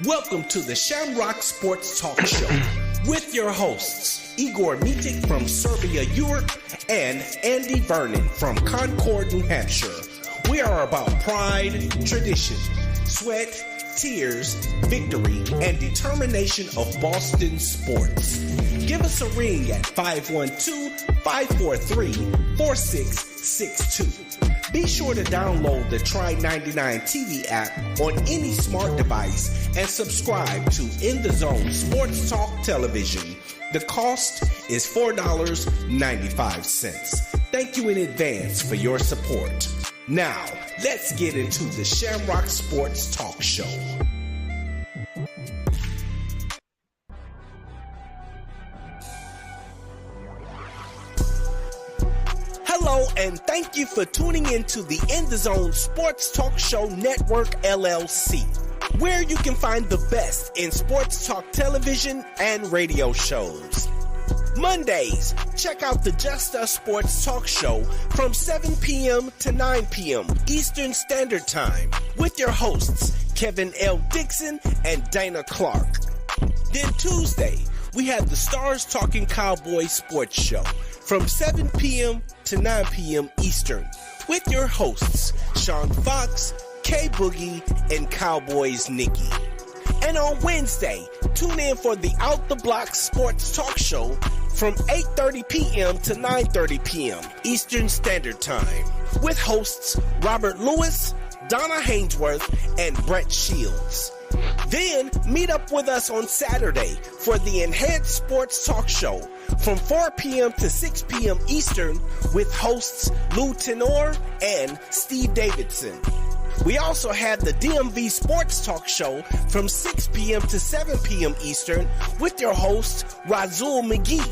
Welcome to the Shamrock Sports Talk Show with your hosts, Igor and Andy from Serbia, Europe, and Andy Vernon from Concord, New Hampshire. We are about pride, tradition, sweat, tears, victory, and determination of Boston sports. Give us a ring at 512-543-4662. Be sure to download the Try 99 TV app on any smart device and subscribe to In the Zone Sports Talk Television. The cost is $4.95. Thank you in advance for your support. Now, let's get into the Shamrock Sports Talk Show. Hello, and thank you for tuning in to the In the Zone Sports Talk Show Network, LLC, where you can find the best in sports talk television and radio shows. Mondays, check out the Just Us Sports Talk Show from 7 p.m. to 9 p.m. Eastern Standard Time with your hosts, Kevin L. Dixon and Dana Clark. Then Tuesday, we have the Stars Talking Cowboys Sports Show from 7 p.m. to 9 p.m. Eastern with your hosts, Sean Fox, K Boogie, and Cowboys Nikki. And on Wednesday, tune in for the Out the Block Sports Talk Show from 8:30 p.m. to 9:30 p.m. Eastern Standard Time with hosts Robert Lewis, Donna Hainsworth, and Brett Shields. Then meet up with us on Saturday for the Enhanced Sports Talk Show from 4 p.m. to 6 p.m. Eastern with hosts Lou Tenor and Steve Davidson. We also have the DMV Sports Talk Show from 6 p.m. to 7 p.m. Eastern with your host Razul McGee.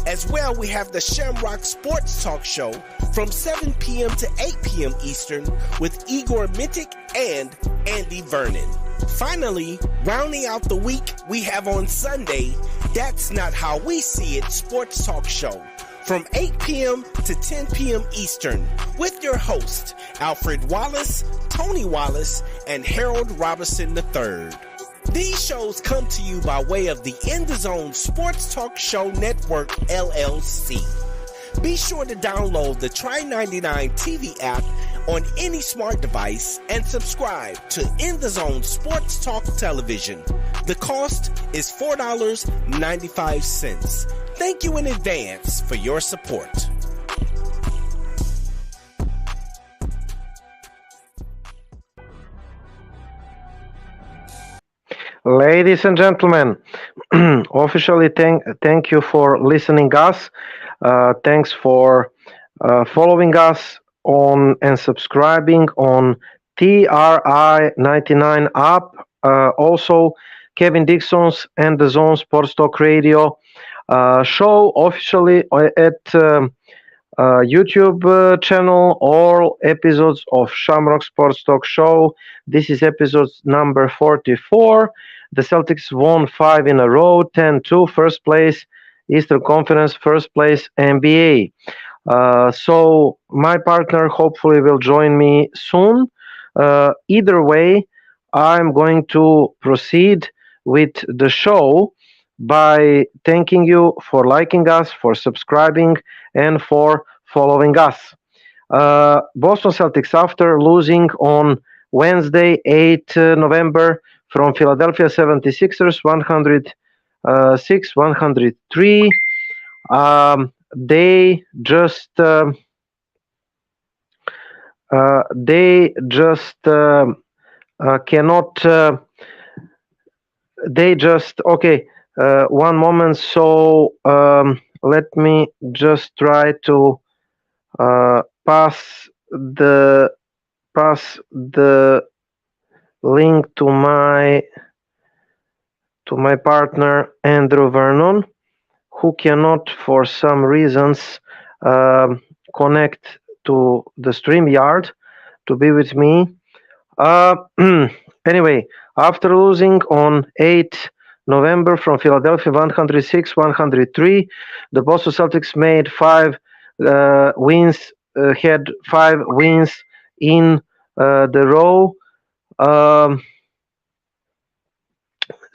As well, we have the Shamrock Sports Talk Show from 7 p.m. to 8 p.m. Eastern with Igor Mitic and Andy Vernon. Finally, rounding out the week, we have on Sunday, That's Not How We See It Sports Talk Show from 8 p.m. to 10 p.m. Eastern with your host, Alfred Wallace, Tony Wallace, and Harold Robinson III. These shows come to you by way of the In the Zone Sports Talk Show Network, LLC. Be sure to download the Try 99 TV app on any smart device and subscribe to In the Zone Sports Talk Television. The cost is $4.95. Thank you in advance for your support. Ladies and gentlemen, officially thank you for listening us. Thanks for following us on and subscribing on TRI99 app. Also, Kevin Dixon's and the Zone Sports Talk Radio show officially at YouTube channel. All episodes of Shamrock Sports Talk Show. This is episode number 44. The Celtics won 5 in a row, 10-2, first place Eastern Conference, first place NBA. So my partner hopefully will join me soon. Either way, I'm going to proceed with the show by thanking you for liking us, for subscribing, and for following us. Boston Celtics, after losing on Wednesday, 8 November, from Philadelphia 76ers, 106-103. They just cannot. They just okay. One moment. So let me just try to pass the link to my partner Andrew Vernon, who cannot for some reasons connect to the StreamYard to be with me. Anyway, after losing on 8 November from Philadelphia 106-103, the Boston Celtics made 5 wins, had 5 wins in the row.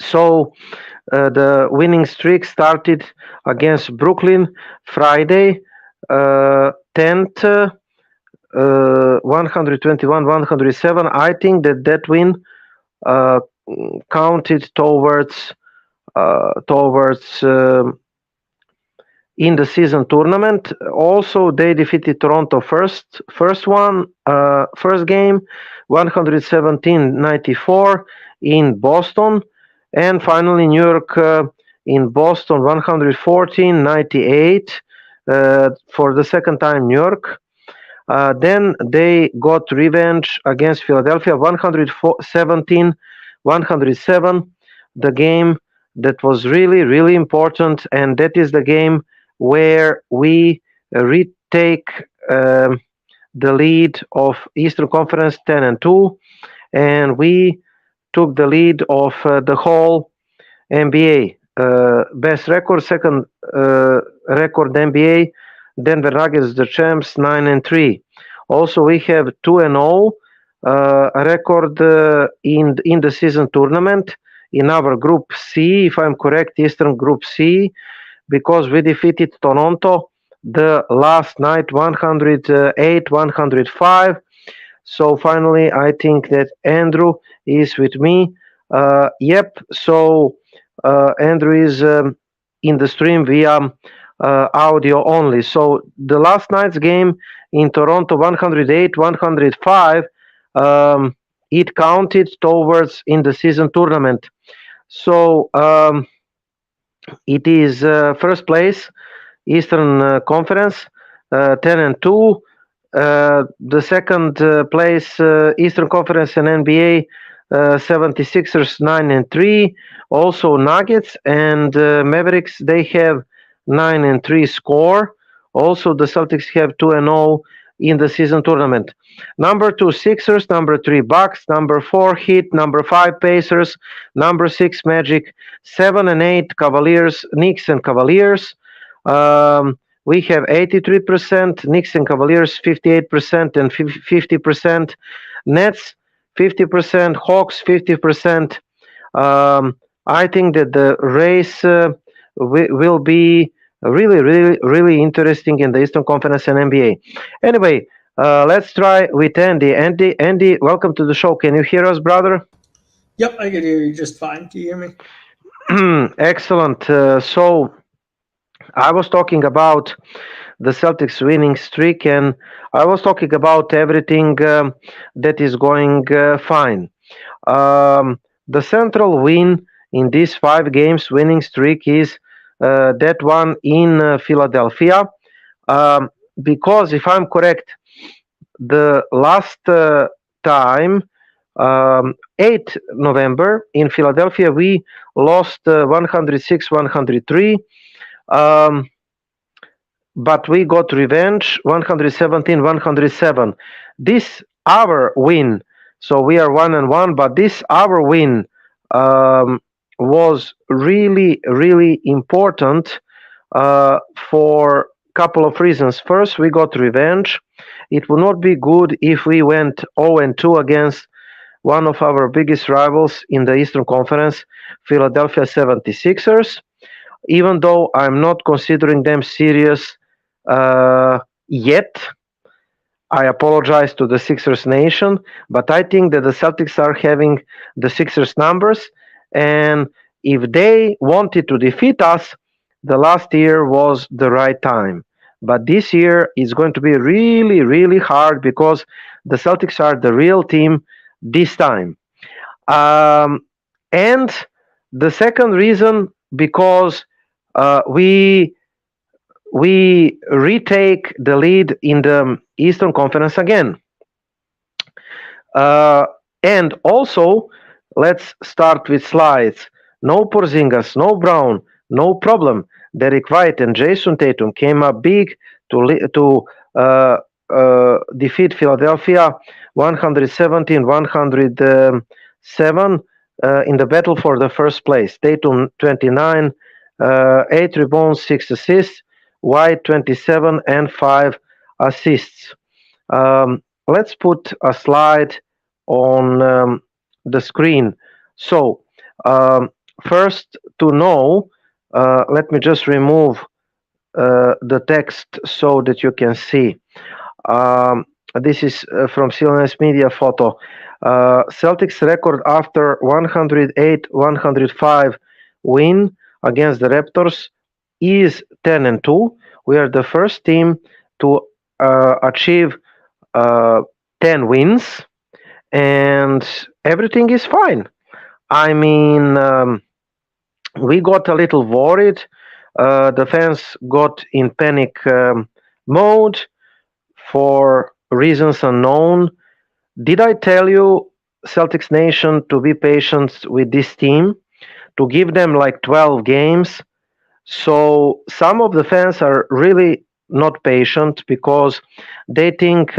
So the winning streak started against Brooklyn Friday, 10th, 121-107. I think that win uh, counted towards in the season tournament. Also, they defeated Toronto first game, 117-94 in Boston, and finally New York in Boston, 114-98 for the second time New York. Then they got revenge against Philadelphia, 117-107, the game that was really, really important, and that is the game where we retake the lead of Eastern Conference 10-2, and we took the lead of the whole NBA. Best record, second record NBA. Denver Nuggets, the champs, 9-3. Also, we have 2-0 record in the season tournament in our Group C, if I'm correct, Eastern Group C, because we defeated Toronto the last night, 108-105. So finally, I think that Andrew is with me. Yep. So Andrew is in the stream via audio only. So the last night's game in Toronto, 108-105, it counted towards in the season tournament. So it is first place, Eastern Conference, 10-2. The second place, Eastern Conference and NBA, 76ers 9-3. Also Nuggets and Mavericks, they have 9-3 score. Also the Celtics have 2-0 in the season tournament. Number 2 Sixers, number 3 Bucks, number 4 Heat, number 5 Pacers, number 6 Magic, 7 and 8 Cavaliers, Knicks and Cavaliers. We have 83%, Knicks and Cavaliers 58% and 50%, Nets 50%, Hawks 50%. I think that the race will be really interesting in the Eastern Conference and NBA. Anyway, let's try with Andy. Andy, welcome to the show. Can you hear us, brother? Yep, I can hear you just fine. Can you hear me? Excellent. So I was talking about the Celtics winning streak, and I was talking about everything that is going fine. The central win in these 5 games winning streak is that one in Philadelphia, because if I'm correct, the last time, 8 November in Philadelphia, we lost 106-103. But we got revenge, 117-107. This our win, so we are 1-1. But this our win was really important for a couple of reasons. First, we got revenge. It would not be good if we went 0-2 against one of our biggest rivals in the Eastern Conference, Philadelphia 76ers. Even though I'm not considering them serious yet, I apologize to the Sixers nation, but I think that the Celtics are having the Sixers numbers, and if they wanted to defeat us, the last year was the right time. But this year is going to be really hard because the Celtics are the real team this time. And the second reason, because we retake the lead in the Eastern Conference again. And also, let's start with slides. No Porzingas, no Brown, no problem. Derek White and Jason Tatum came up big to defeat Philadelphia 117-107 in the battle for the first place. Tatum 29, 8 rebounds, 6 assists. White 27 and 5 assists. Let's put a slide on the screen. So first to know, let me just remove the text so that you can see. Um, this is from CLNS Media photo. Celtics record after 108-105 win against the Raptors is 10-2. We are the first team to achieve 10 wins, and everything is fine. I mean, we got a little worried. The fans got in panic mode for reasons unknown. Did I tell you, Celtics Nation, to be patient with this team, to give them like 12 games? So some of the fans are really not patient because they think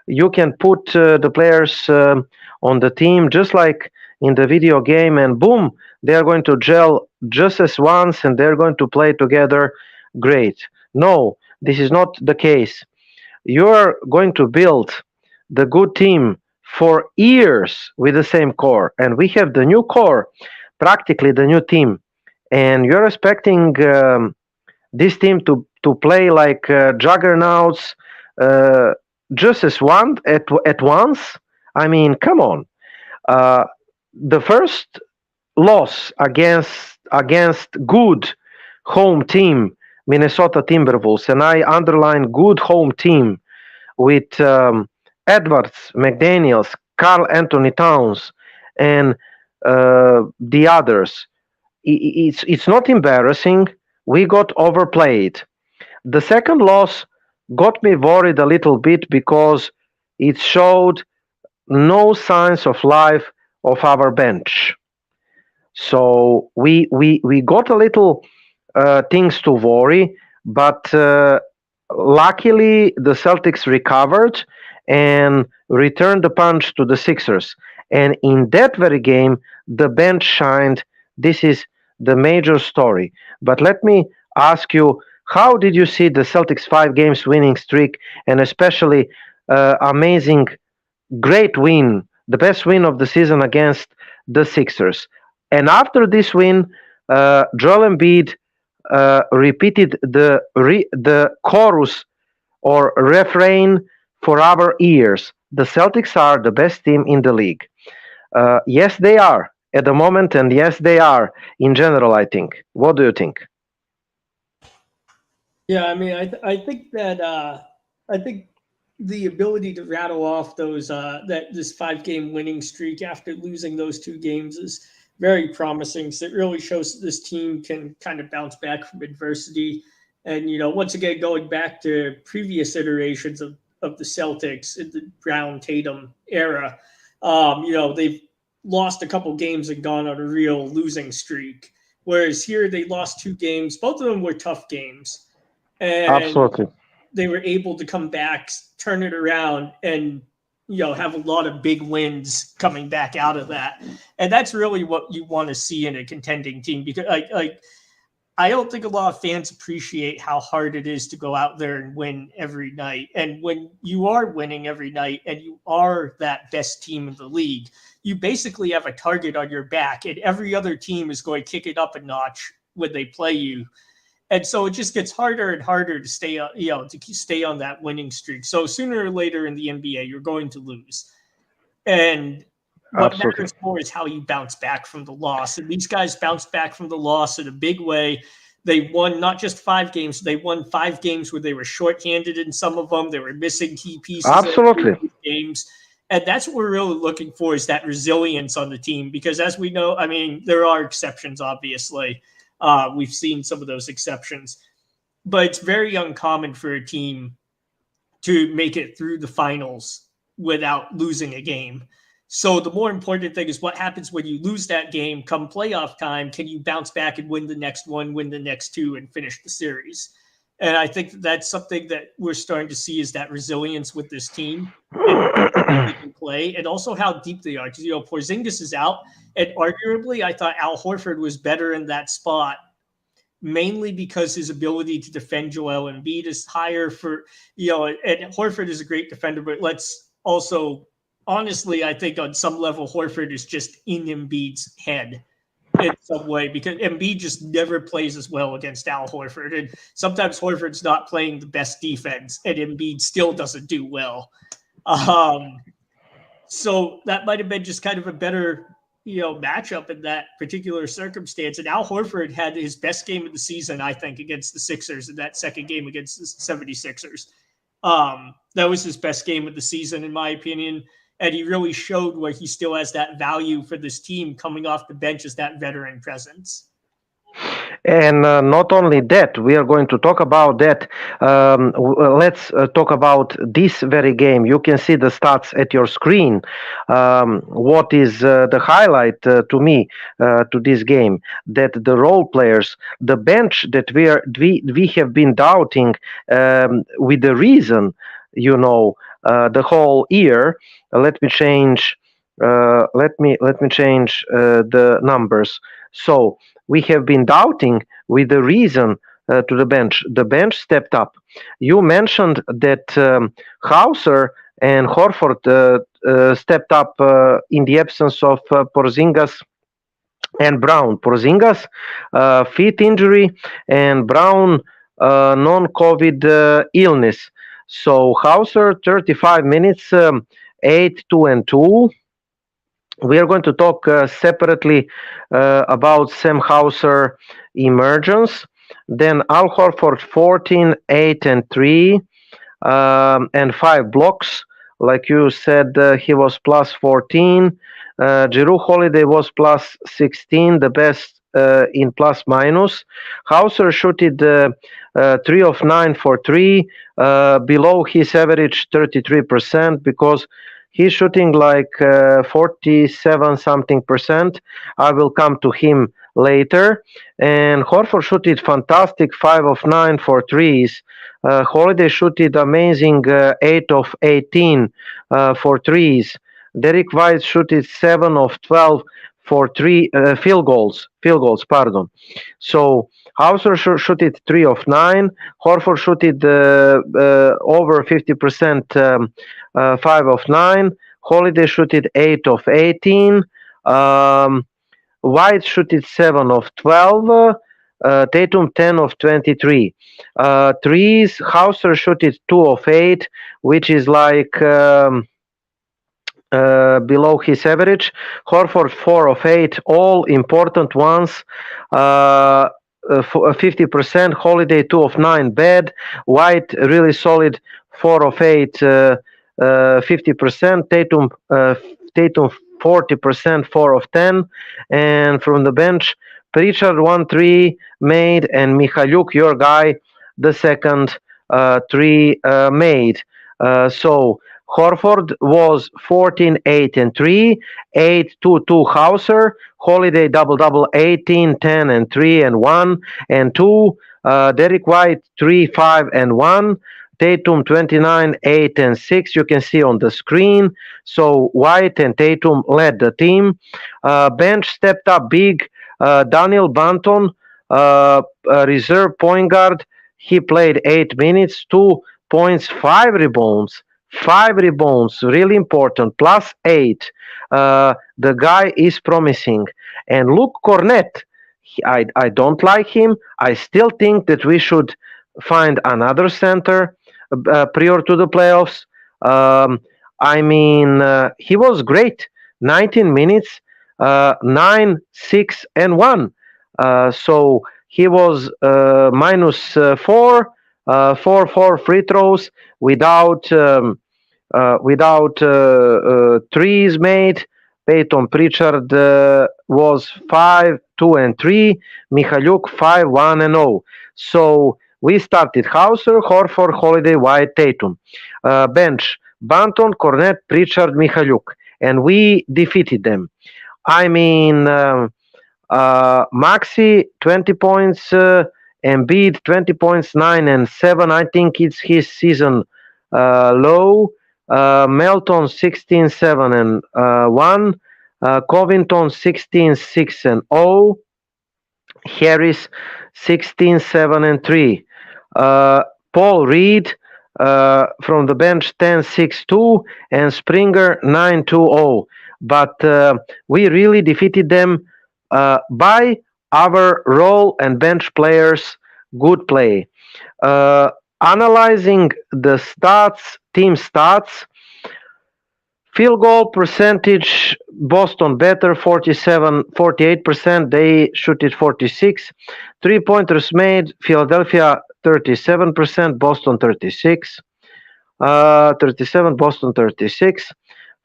you can put the players on the team just like in the video game, and boom, they are going to gel just as once and they're going to play together great. No, this is not the case. You're going to build the good team for years with the same core, and we have the new core, practically the new team, and you're expecting this team to play like juggernauts uh, just as one at once. I mean, come on. Uh, the first loss against good home team, Minnesota Timberwolves, and I underline good home team with Edwards, McDaniels, Carl Anthony Towns, and the others. It's not embarrassing. We got overplayed. The second loss got me worried a little bit because it showed no signs of life of our bench. So we got a little things to worry, but luckily the Celtics recovered and returned the punch to the Sixers. And in that very game, the bench shined. This is the major story. But let me ask you, how did you see the Celtics 5 games winning streak, and especially amazing, great win, the best win of the season against the Sixers? And after this win, Joel Embiid repeated the chorus or refrain for our ears. The Celtics are the best team in the league. Yes, they are at the moment, and yes, they are in general, I think. What do you think? Yeah, I mean, I think that I think the ability to rattle off those that this 5 game winning streak after losing those 2 games is very promising. So it really shows that this team can kind of bounce back from adversity. And once again, going back to previous iterations of the Celtics in the Brown Tatum era, they've lost a couple games and gone on a real losing streak. Whereas here they lost 2 games. Both of them were tough games, and Absolutely. they were able to come back, turn it around, and have a lot of big wins coming back out of that. And that's really what you want to see in a contending team, because like I don't think a lot of fans appreciate how hard it is to go out there and win every night. And when you are winning every night and you are that best team in the league, you basically have a target on your back, and every other team is going to kick it up a notch when they play you. And so it just gets harder and harder to stay on, to stay on that winning streak. So sooner or later in the NBA, you're going to lose. And what Absolutely. matters more is how you bounce back from the loss. And these guys bounced back from the loss in a big way. They won not just 5 games, they won 5 games where they were shorthanded in some of them. They were missing key pieces Absolutely. in games. And that's what we're really looking for, is that resilience on the team. Because as we know, I mean, there are exceptions, obviously. We've seen some of those exceptions. But it's very uncommon for a team to make it through the finals without losing a game. So the more important thing is what happens when you lose that game. Come playoff time, can you bounce back and win the next one, win the next 2, and finish the series? And I think that's something that we're starting to see, is that resilience with this team and they can play, and also how deep they are. Because Porzingis is out, and arguably I thought Al Horford was better in that spot, mainly because his ability to defend Joel Embiid is higher for, and Horford is a great defender, but let's also, honestly, I think on some level, Horford is just in Embiid's head. in some way because Embiid just never plays as well against Al Horford. And sometimes Horford's not playing the best defense and Embiid still doesn't do well. So that might have been just kind of a better, matchup in that particular circumstance. And Al Horford had his best game of the season, I think, against the Sixers in that second game against the 76ers. That was his best game of the season, in my opinion. And he really showed where he still has that value for this team coming off the bench as that veteran presence. And not only that, we are going to talk about that. Let's talk about this very game. You can see the stats at your screen. What is the highlight to me to this game? That the role players, the bench that we have been doubting with the reason, the whole year. Let me change. Let me change the numbers. So we have been doubting with the reason to the bench. The bench stepped up. You mentioned that Hauser and Horford stepped up in the absence of Porzingas and Brown. Porzingas feet injury and Brown non-COVID illness. So Hauser 35 minutes, 8, 2, and 2. We are going to talk separately about Sam Hauser emergence. Then Al Horford 14, 8, and 3, and 5 blocks. Like you said, he was plus 14. Jrue Holiday was plus 16, the best in plus minus. Hauser shooted 3 of 9 for 3, below his average 33% because he's shooting like 47 something percent. I will come to him later. And Horford shooted fantastic 5 of 9 for threes. Holiday shooted amazing 8 of 18 for threes. Derek White shooted 7 of 12 for field goals. So Hauser shooted 3 of 9. Horford shooted over 50%, 5 of 9. Holiday shooted 8 of 18. White shooted 7 of 12. Tatum 10 of 23. Threes, Hauser shooted 2 of 8, which is like below his average. Horford 4 of 8, all important ones. 50%. Holiday 2 of 9, bad. White really solid 4 of 8, 50%. Tatum 40%, 4 of 10. And from the bench, Pritchard 1-3 made, and Mykhailiuk, your guy, the second 3 made. So Horford was 14, 8, and 3, 8, 2, 2 Hauser. Holiday double-double 18, 10, and 3, and 1, and 2. Derek White 3, 5, and 1. Tatum 29, 8, and 6. You can see on the screen. So White and Tatum led the team. Bench stepped up big. Daniel Banton, reserve point guard. He played 8 minutes, 2 points, 5 rebounds. 5 rebounds, really important, plus 8. The guy is promising. And Luke Kornet, I don't like him. I still think that we should find another center prior to the playoffs. He was great. 19 minutes, 9, 6, and 1. So he was minus 4, 4 free throws without threes made. Peyton Pritchard was 5, 2, and 3. Mykhailiuk 5, 1, and 0. So we started Hauser, Horford, Holiday, White, Tatum. Bench, Banton, Kornet, Pritchard, Mykhailiuk. And we defeated them. Maxi, 20 points. Embiid, 20 points, 9 and 7. I think it's his season low. Melton, 16, 7, and 1. Covington, 16, 6, and 0. Harris, 16, 7, and 3. Paul Reed from the bench, 10, 6, 2. And Springer, 9, 2, 0. But we really defeated them By our role and bench players, good play. Uh, Analyzing the team stats, field goal percentage, Boston better, 48%, they shoot it 46. Three-pointers made, Philadelphia 37%, Boston 36. 37, Boston 36.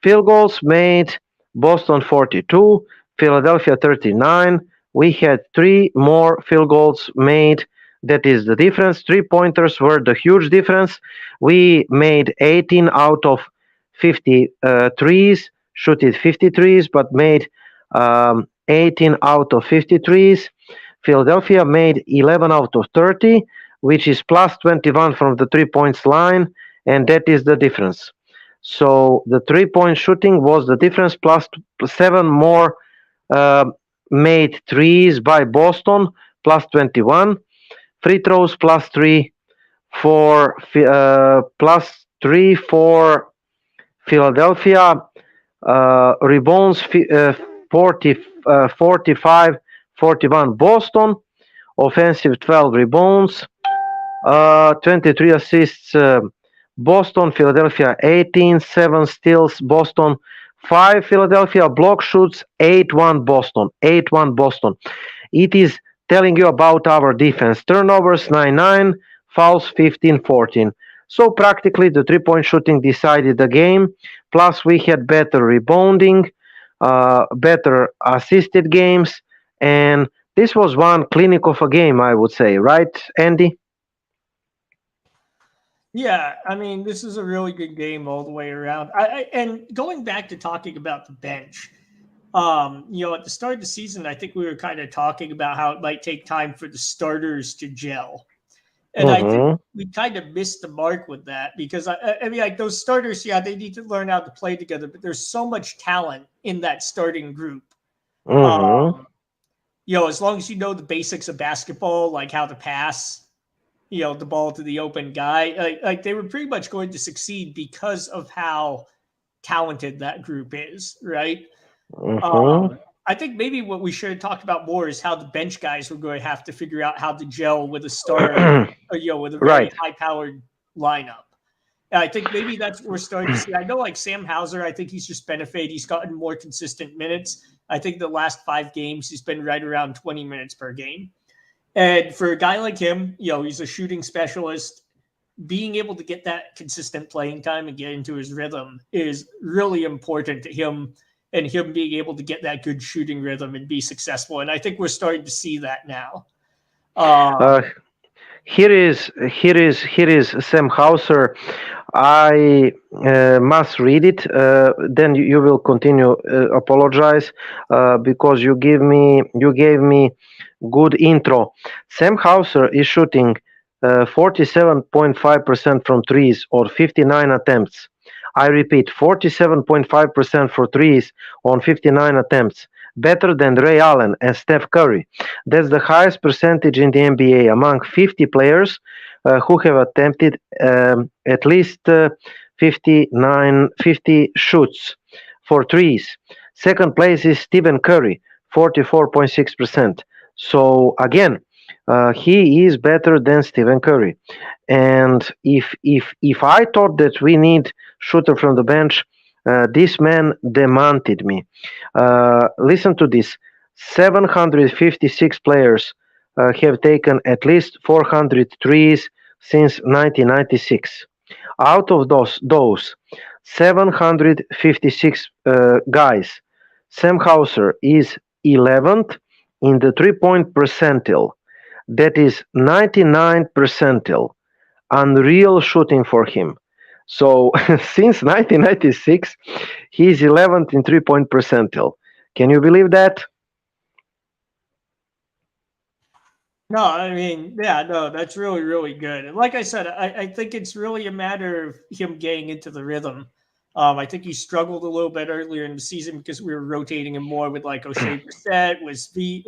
Field goals made, Boston 42, Philadelphia 39. We had 3 more field goals made. That is the difference. Three-pointers were the huge difference. We made 18 out of 50 threes, shooted 53s, but made 18 out of 53s. Philadelphia made 11 out of 30, which is plus 21 from the 3 points line, and that is the difference. So the 3 point shooting was the difference, plus 7 more uh, made threes by Boston, plus 21. Free throws, plus 3 for plus 3 for Philadelphia. Rebounds 45, 41 Boston. Offensive 12 rebounds. 23 assists Boston. Philadelphia 18. 7 steals Boston. 5 Philadelphia. Block shoots 8-1 Boston. 8-1 Boston. It is telling you about our defense. Turnovers 9-9. Fouls 15-14. So practically the 3 point shooting decided the game. Plus we had better rebounding, better assisted games, and this was one clinic of a game, I would say, right, Andy? Yeah, I mean, this is a really good game all the way around. And going back to talking about the bench, at the start of the season, I think we were kind of talking about how it might take time for the starters to gel. And I think we kind of missed the mark with that because I mean, like those starters, yeah, they need to learn how to play together, but there's so much talent in that starting group. As long as you know the basics of basketball, like how to pass, the ball to the open guy, like they were pretty much going to succeed because of how talented that group is, right? I think maybe what we should have talked about more is how the bench guys were going to have to figure out how to gel with a star, with a very high-powered lineup. And I think maybe that's what we're starting to see. I know, like Sam Hauser, I think he's just benefited. He's gotten more consistent minutes. I think the last 5 games, he's been right around 20 minutes per game. And for a guy like him, he's a shooting specialist. Being able to get that consistent playing time and get into his rhythm is really important to him. And him being able to get that good shooting rhythm and be successful. And I think we're starting to see that now. Here is Sam Hauser. I must read it. Then you will continue. Apologize because you gave me good intro. Sam Hauser is shooting 47.5% from threes or 59 attempts. I repeat, 47.5% for threes on 59 attempts. Better than Ray Allen and Steph Curry. That's the highest percentage in the NBA among 50 players who have attempted at least 50 shoots for threes. Second place is Stephen Curry, 44.6%. So again, he is better than Stephen Curry. And if I thought that we need shooter from the bench, this man demanded me. Listen to this: 756 players have taken at least 400 threes since 1996. Out of those 756 guys, Sam Hauser is 11th in the 3-point percentile. That is 99 percentile. Unreal shooting for him. So since 1996, he's 11th in 3-point percentile. Can you believe that? No, I mean, yeah, no, that's really, really good. And like I said, I think it's really a matter of him getting into the rhythm. I think he struggled a little bit earlier in the season because we were rotating him more with like O'Shea Brissett, with Spee.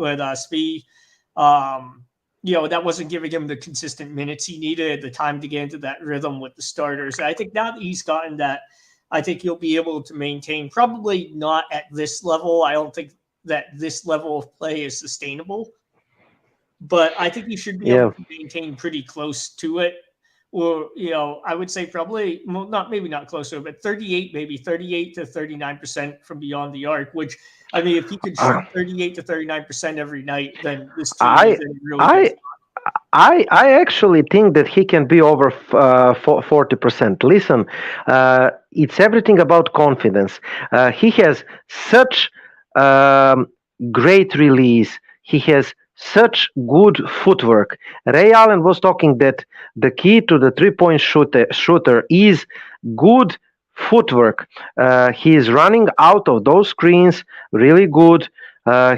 That wasn't giving him the consistent minutes he needed, the time to get into that rhythm with the starters. And I think now that he's gotten that, I think he'll be able to maintain, probably not at this level. I don't think that this level of play is sustainable. But I think he should be able to maintain pretty close to it. Or, I would say probably, well, maybe not closer, but 38 to 39% from beyond the arc, which, I mean, if he could shoot 38 to 39% every night, then this team is in really good spot. I actually think that he can be over 40%. Listen, it's everything about confidence. He has such great release. He has such good footwork. Ray Allen was talking that the key to the three-point shooter is good footwork. He is running out of those screens really good.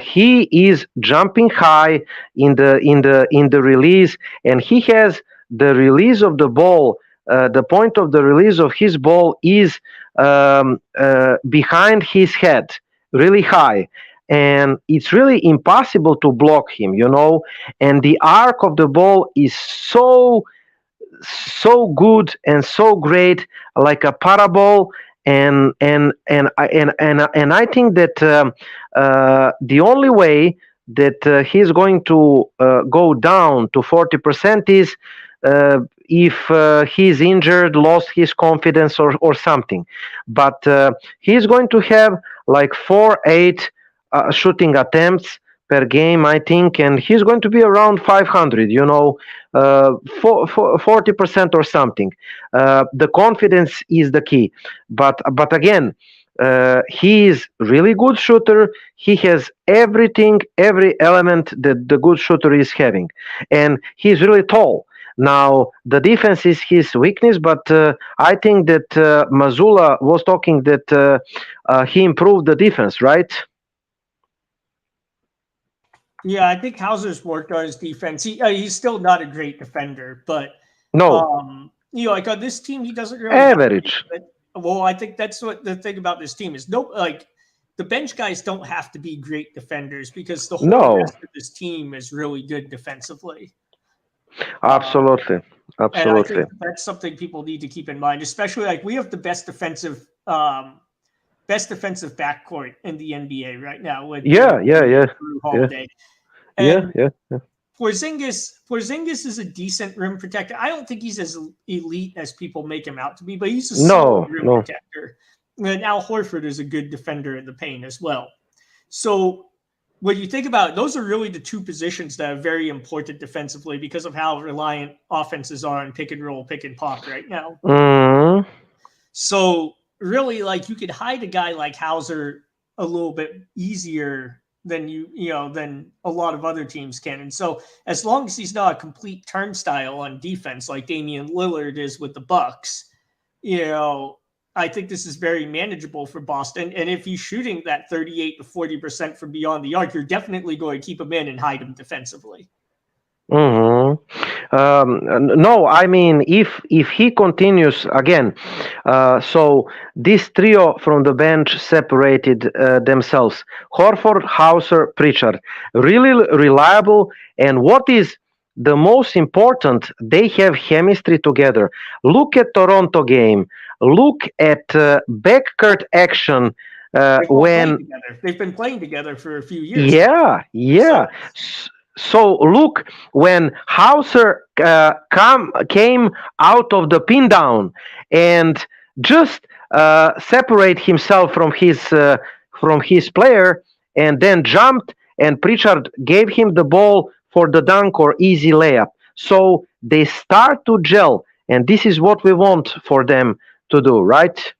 He is jumping high in the release, and he has the release of the ball. The point of the release of his ball is behind his head, really high. And it's really impossible to block him, and the arc of the ball is so good and so great, like a parabole. And I think that the only way that he's going to go down to 40% is if he's injured, lost his confidence or something. But he's going to have like 4-8 shooting attempts per game, I think, and he's going to be around 500, 40% or something. The confidence is the key. But again, he is really good shooter. He has everything, every element that the good shooter is having. And he's really tall. Now, the defense is his weakness, but I think that Mazzulla was talking that he improved the defense, right? Yeah, I think Hauser's worked on his defense. He's still not a great defender, but no, like on this team, he doesn't really average. Well, I think that's what the thing about this team is. The bench guys don't have to be great defenders because the whole rest of this team is really good defensively. Absolutely. And I think that's something people need to keep in mind, especially like we have the best defensive backcourt in the NBA right now. With Holiday. And Porzingas is a decent rim protector. I don't think he's as elite as people make him out to be, but he's a solid rim protector. And Al Horford is a good defender in the paint as well. So when you think about it, those are really the two positions that are very important defensively because of how reliant offenses are on pick and roll, pick and pop right now. Mm-hmm. So really, like, you could hide a guy like Hauser a little bit easier than than a lot of other teams can. And so as long as he's not a complete turnstile on defense like Damian Lillard is with the Bucks, I think this is very manageable for Boston. And if he's shooting that 38 to 40% from beyond the arc, you're definitely going to keep him in and hide him defensively. Mm-hmm. No, I mean, if he continues again, so this trio from the bench separated themselves. Horford, Hauser, Pritchard, really reliable. And what is the most important, they have chemistry together. Look at Toronto game. Look at backcourt action when they've been playing together for a few years. Yeah. So look, when Hauser came out of the pin down and just separate himself from his player and then jumped, and Pritchard gave him the ball for the dunk or easy layup. So they start to gel, and this is what we want for them to do, right?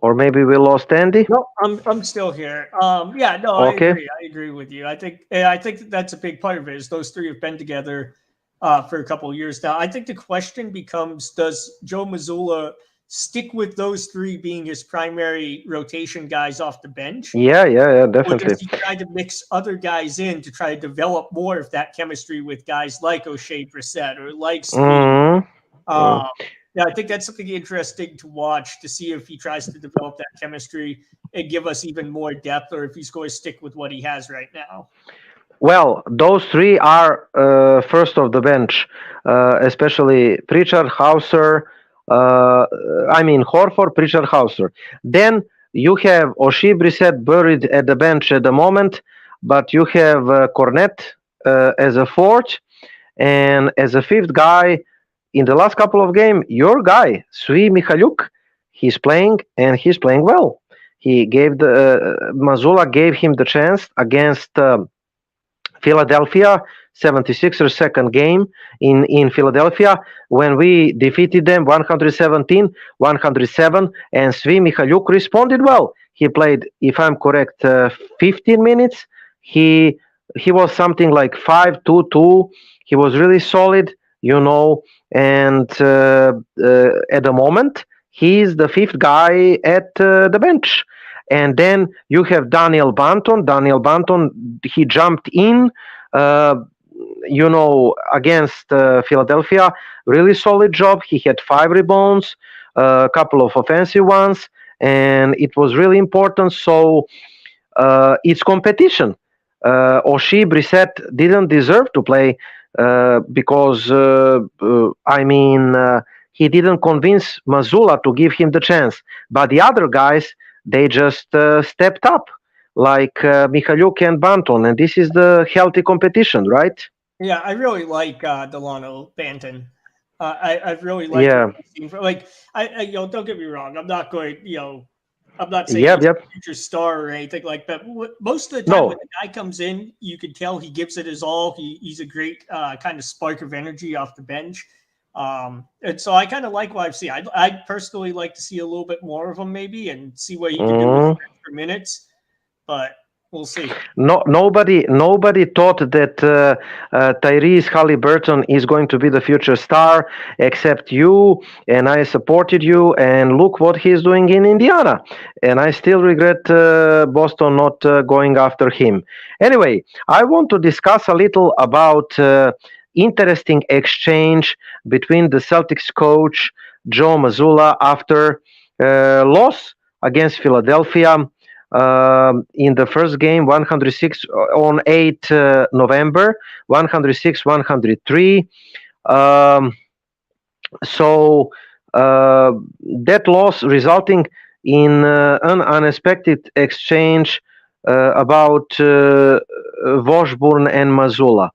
Or maybe we lost Andy? No, I'm still here. Okay. I agree with you. I think that's a big part of it is those three have been together for a couple of years now. I think the question becomes, does Joe Mazzulla stick with those three being his primary rotation guys off the bench? Yeah, definitely. Or does he try to mix other guys in to try to develop more of that chemistry with guys like O'Shea Brissett or like Steve? Yeah, I think that's something interesting to watch to see if he tries to develop that chemistry and give us even more depth, or if he's going to stick with what he has right now. Well, those three are first of the bench, especially Pritchard, Hauser, Horford, Pritchard, Hauser. Then you have O'Shea Brissett buried at the bench at the moment, but you have Kornet as a fourth, and as a fifth guy in the last couple of games, your guy, Svi Mikhailiuk, he's playing and he's playing well. He gave Mazzulla gave him the chance against Philadelphia, 76ers second game in Philadelphia when we defeated them 117-107, and Svi Mikhailiuk responded well. He played, if I'm correct, 15 minutes. He was something like 5-2-2. He was really solid, and at the moment he's the fifth guy at the bench. And then you have Daniel Banton. Daniel Banton, he jumped in, against Philadelphia. Really solid job. He had 5 rebounds, a couple of offensive ones, and it was really important. So it's competition. O'Shea Brissett didn't deserve to play because, he didn't convince Mazzulla to give him the chance. But the other guys, they just stepped up, like Mikhailiuk and Banton, and this is the healthy competition, right? Yeah, I really like Delano Banton. I really like. Yeah. Don't get me wrong. I'm not going. I'm not saying he's a future star or anything like that. Most of the time, when the guy comes in, you can tell he gives it his all. He's a great kind of spark of energy off the bench. And so I kind of like what I've seen. I'd personally like to see a little bit more of him maybe and see what he can do with extra minutes, but we'll see. Nobody thought that Tyrese Halliburton is going to be the future star except you, and I supported you, and look what he's doing in Indiana. And I still regret Boston not going after him. Anyway, I want to discuss a little about interesting exchange between the Celtics coach Joe Mazzulla after loss against Philadelphia in the first game, 106 on 8 November, 106-103. So that loss resulting in an unexpected exchange about Washburn and Mazzulla.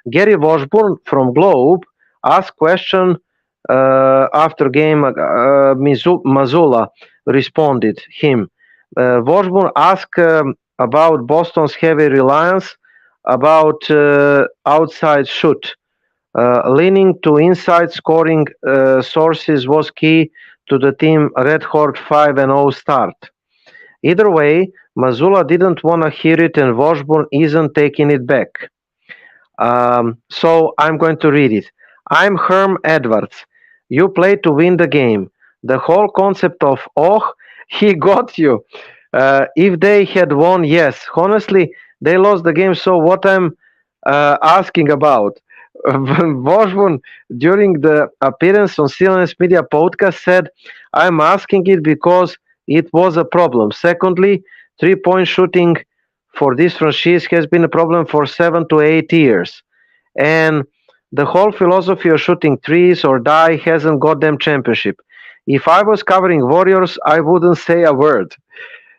Gary Washburn from Globe asked question after game. Mazzulla responded him. Washburn asked about Boston's heavy reliance about outside shoot. Leaning to inside scoring sources was key to the team red hot 5-0 start. Either way, Mazzulla didn't want to hear it, and Washburn isn't taking it back. So I'm going to read it. I'm Herm Edwards. You play to win the game. The whole concept of, he got you. If they had won, yes. Honestly, they lost the game, so what I'm asking about. Washburn, during the appearance on CLNS Media podcast, said, I'm asking it because it was a problem. Secondly, 3-point shooting for this franchise has been a problem for 7 to 8 years. And the whole philosophy of shooting threes or die hasn't got them championship. If I was covering Warriors, I wouldn't say a word.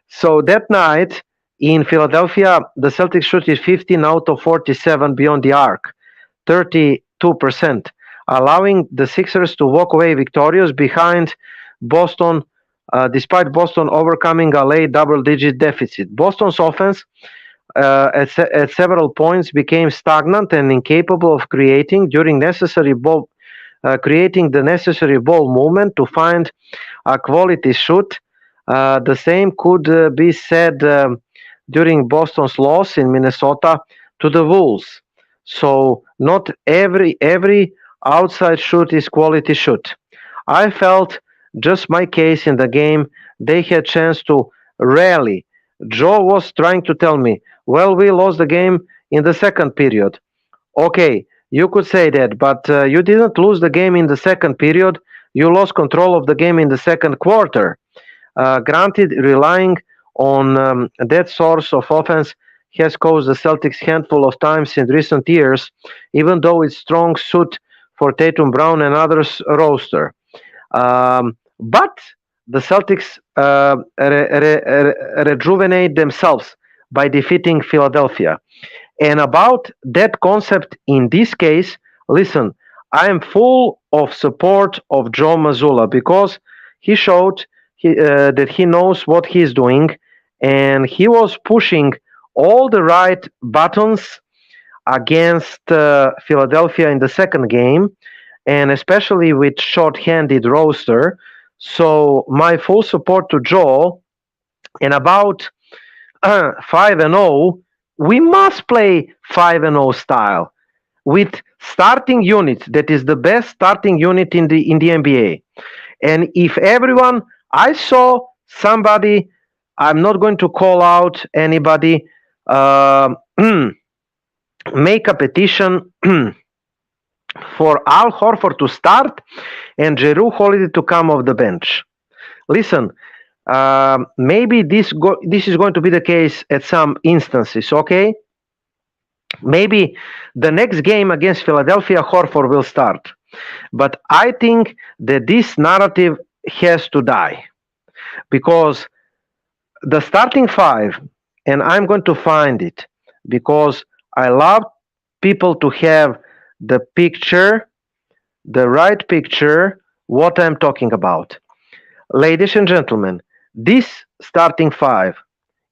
So that night in Philadelphia, the Celtics shot 15 out of 47 beyond the arc, 32%, allowing the Sixers to walk away victorious behind Boston, despite Boston overcoming a late double-digit deficit. Boston's offense at several points became stagnant and incapable of creating the necessary ball movement to find a quality shoot. The same could be said during Boston's loss in Minnesota to the Wolves. So not every outside shoot is quality shoot. I felt just my case in the game. They had chance to rally. Joe was trying to tell me, well, we lost the game in the second period. Okay, you could say that, but you didn't lose the game in the second period. You lost control of the game in the second quarter. Granted, relying on that source of offense has caused the Celtics handful of times in recent years, even though it's strong suit for Tatum, Brown, and others roster. But the Celtics rejuvenate themselves by defeating Philadelphia. And about that concept in this case, listen, I am full of support of Joe Mazzulla because he showed that he knows what he's doing, and he was pushing all the right buttons against Philadelphia in the second game, and especially with short-handed roster. So my full support to Joe. And about 5-0, we must play 5-0 style with starting unit that is the best starting unit in the NBA. And if everyone, I saw somebody, I'm not going to call out anybody, make a petition for Al Horford to start and Jrue Holiday to come off the bench. Listen, maybe this is going to be the case at some instances, okay? Maybe the next game against Philadelphia, Horford will start. But I think that this narrative has to die because the starting five, and I'm going to find it because I love people to have the picture, the right picture, what I'm talking about. Ladies and gentlemen, this starting five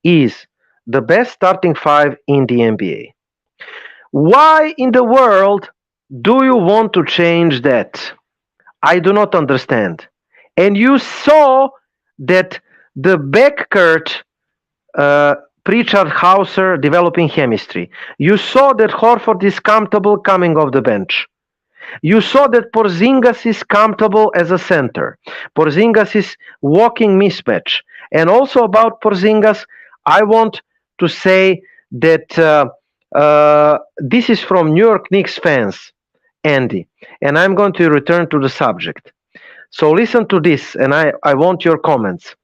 is the best starting five in the NBA. Why in the world do you want to change that? I do not understand. And you saw that the backcourt, Pritchard Hauser developing chemistry. You saw that Horford is comfortable coming off the bench. You saw that Porzingas is comfortable as a center. Porzingas is walking mismatch. And also about Porzingas, I want to say that this is from New York Knicks fans, Andy. And I'm going to return to the subject. So listen to this, and I want your comments.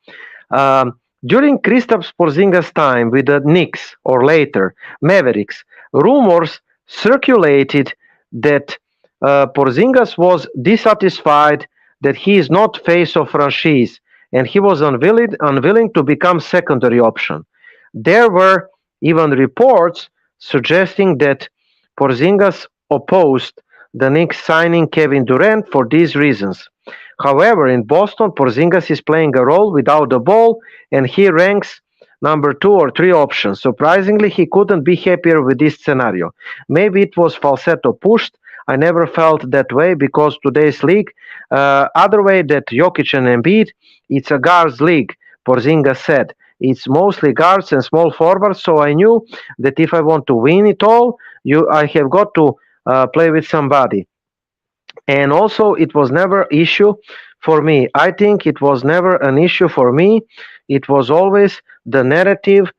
During Kristaps Porzingas' time with the Knicks, or later, Mavericks, rumors circulated that Porzingas was dissatisfied that he is not face of franchise, and he was unwilling to become secondary option. There were even reports suggesting that Porzingas opposed the Knicks signing Kevin Durant for these reasons. However, in Boston, Porzingas is playing a role without the ball, and he ranks number 2 or 3 options. Surprisingly, he couldn't be happier with this scenario. Maybe it was falsetto pushed. I never felt that way because today's league, other way that Jokic and Embiid, it's a guards league, Porzingas said. It's mostly guards and small forwards, so I knew that if I want to win it all, I have got to play with somebody. And also, it was never issue for me. I think it was never an issue for me. It was always the narrative.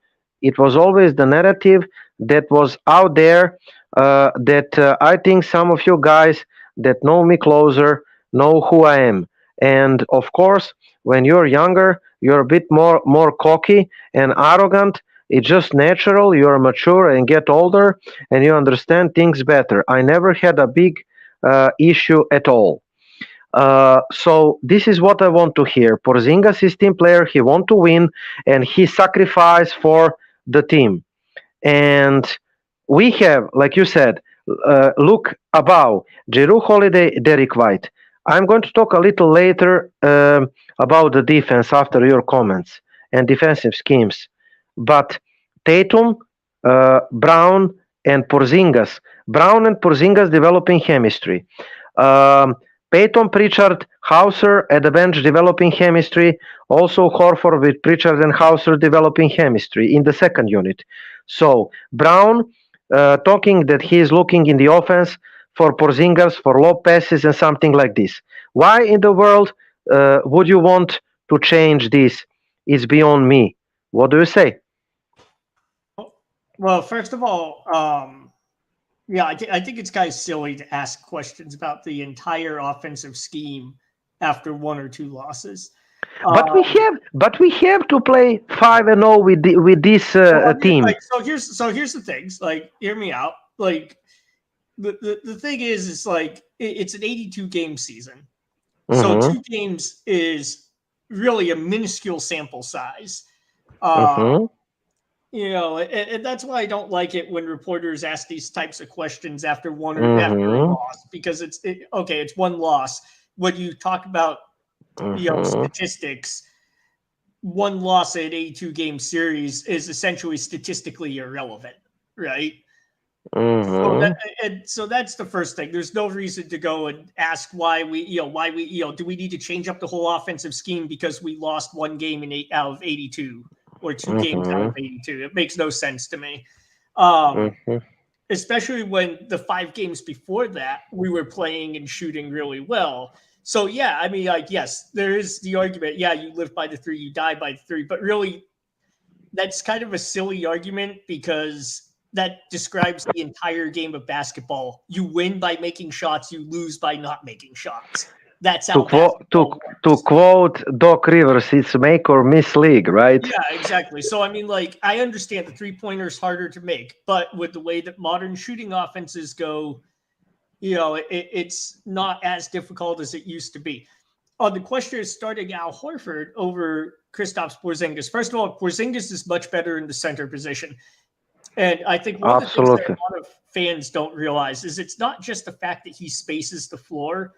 It was always the narrative that was out there that I think some of you guys that know me closer know who I am. And of course, when you're younger, you're a bit more cocky and arrogant. It's just natural. You're mature and get older, and you understand things better. I never had a big issue at all. So this is what I want to hear. Porzingas is team player. He want to win, and he sacrificed for the team. And we have, like you said, look above Jrue Holiday, Derek White. I'm going to talk a little later about the defense after your comments and defensive schemes. But Tatum, Brown, and Porzingas. Brown and Porzingas developing chemistry. Peyton Pritchard, Hauser at the bench developing chemistry. Also Horford with Pritchard and Hauser developing chemistry in the second unit. So Brown talking that he is looking in the offense for Porzingas, for low passes and something like this. Why in the world would you want to change this? It's beyond me. What do you say? Well, first of all, yeah, I think it's kind of silly to ask questions about the entire offensive scheme after 1 or 2 losses. But we have to play 5-0 with this team. Like, so here's the things. Like, hear me out. Like, the thing is like it's an 82 game season. So 2 games is really a minuscule sample size. You know, and that's why I don't like it when reporters ask these types of questions after after a loss, because it's one loss. When you talk about statistics, one loss at 82 game series is essentially statistically irrelevant, right? So that's the first thing. There's no reason to go and ask why we do we need to change up the whole offensive scheme because we lost 1 game out of 82 or 2 games out of 82. It makes no sense to me. Especially when the 5 games before that we were playing and shooting really well. So yeah, I mean, like, yes, there is the argument. Yeah, you live by the 3, you die by the 3, but really, that's kind of a silly argument because that describes the entire game of basketball. You win by making shots, you lose by not making shots. That's how to quote Doc Rivers, it's make or miss league, right? Yeah, exactly. So I mean, like, I understand the 3-pointer is harder to make, but with the way that modern shooting offenses go, you know, it's not as difficult as it used to be. The question is starting Al Horford over Kristaps Porzingas. First of all, Porzingas is much better in the center position. And I think one of the things that a lot of fans don't realize is it's not just the fact that he spaces the floor,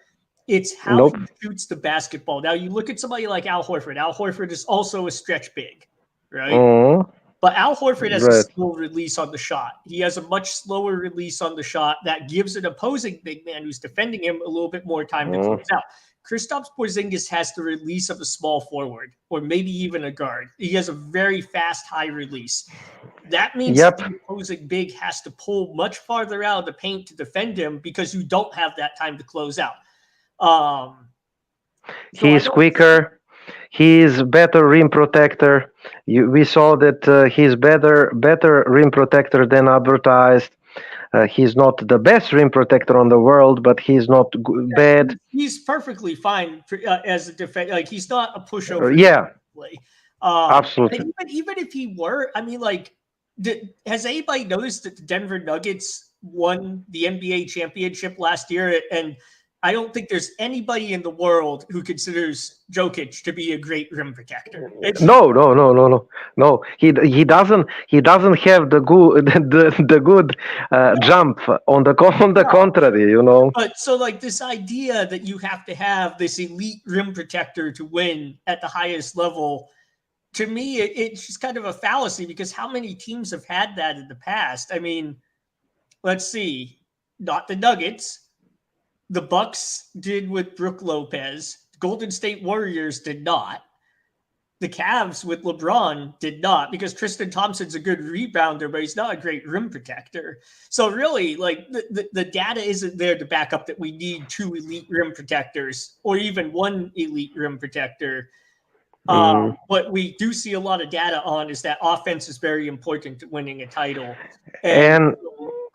it's how he shoots the basketball. Now, you look at somebody like Al Horford. Al Horford is also a stretch big, right? But Al Horford has a slow release on the shot. He has a much slower release on the shot that gives an opposing big man who's defending him a little bit more time to close out. Kristaps Porzingas has the release of a small forward or maybe even a guard. He has a very fast, high release. That means that the opposing big has to pull much farther out of the paint to defend him because you don't have that time to close out. He's quicker. He's better rim protector. We saw that he's better rim protector than advertised. He's not the best rim protector on the world, but he's not bad. He's perfectly fine as a defense. Like, he's not a pushover. Absolutely. Even if he were, I mean, like, has anybody noticed that the Denver Nuggets won the NBA championship last year? And I don't think there's anybody in the world who considers Jokic to be a great rim protector. No. He doesn't have the good jump. On the contrary, you know. But so, like, this idea that you have to have this elite rim protector to win at the highest level, to me, it's just kind of a fallacy because how many teams have had that in the past? I mean, let's see, not the Nuggets. The Bucks did with Brook Lopez. Golden State Warriors did not. The Cavs with LeBron did not because Tristan Thompson's a good rebounder, but he's not a great rim protector. So really, like, the data isn't there to back up that we need 2 elite rim protectors or even 1 elite rim protector. What we do see a lot of data on is that offense is very important to winning a title. And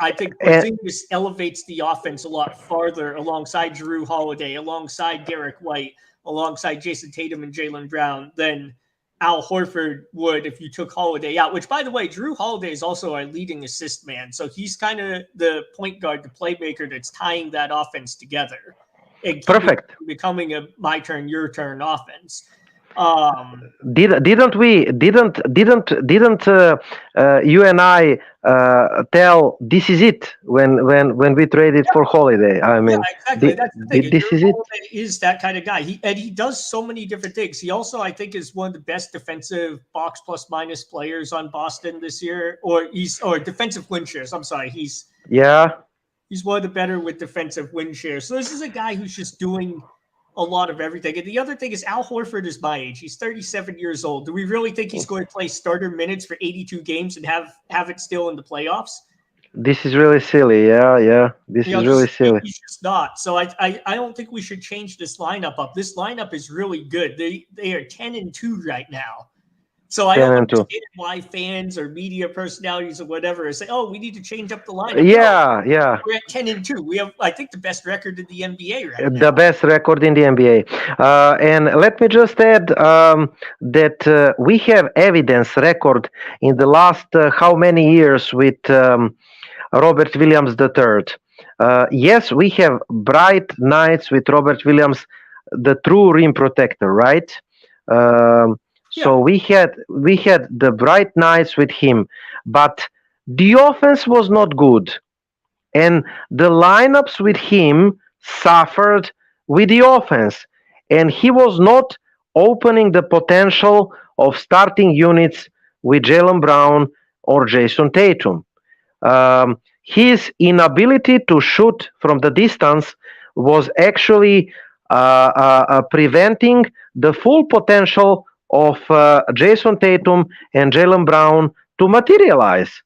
I think Porzingas elevates the offense a lot farther alongside Jrue Holiday, alongside Derek White, alongside Jason Tatum and Jaylen Brown than Al Horford would if you took Holiday out, which, by the way, Jrue Holiday is also our leading assist man. So he's kind of the point guard, the playmaker that's tying that offense together. And perfect. Becoming a my turn, your turn offense. Didn't you and I tell this is it when we traded for Holiday? I mean, exactly. That's the thing. This is it. Is that kind of guy. He does so many different things. He also, I think, is one of the best defensive box plus minus players on Boston this year, or defensive win shares. I'm sorry, he's one of the better with defensive win shares. So this is a guy who's just doing a lot of everything. And the other thing is Al Horford is my age. He's 37 years old. Do we really think he's going to play starter minutes for 82 games and have it still in the playoffs? This is really silly. Yeah. This is really silly. He's just not. So I don't think we should change this lineup up. This lineup is really good. They are 10-2 right now. So I don't understand why fans or media personalities or whatever say, "Oh, we need to change up the lineup." Yeah. We're at 10-2. We have, I think, the best record in the NBA right now. The best record in the NBA. And let me just add that we have evidence record in the last how many years with Robert Williams III. Yes, we have bright nights with Robert Williams the true rim protector, right? So we had the bright nights with him, but the offense was not good, and the lineups with him suffered with the offense, and he was not opening the potential of starting units with Jaylen Brown or Jason Tatum. His inability to shoot from the distance was actually preventing the full potential of Jason Tatum and Jaylen Brown to materialize.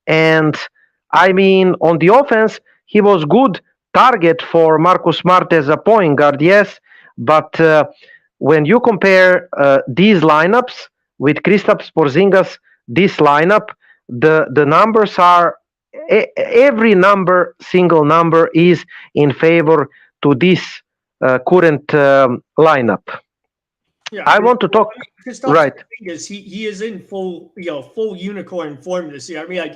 And I mean, on the offense, he was good target for Marcus Smart as a point guard, yes, but when you compare these lineups with Kristaps Porzingas, this lineup, the numbers are every single number is in favor to this current lineup. Yeah, I want to talk right. He is in full unicorn form this year. I mean,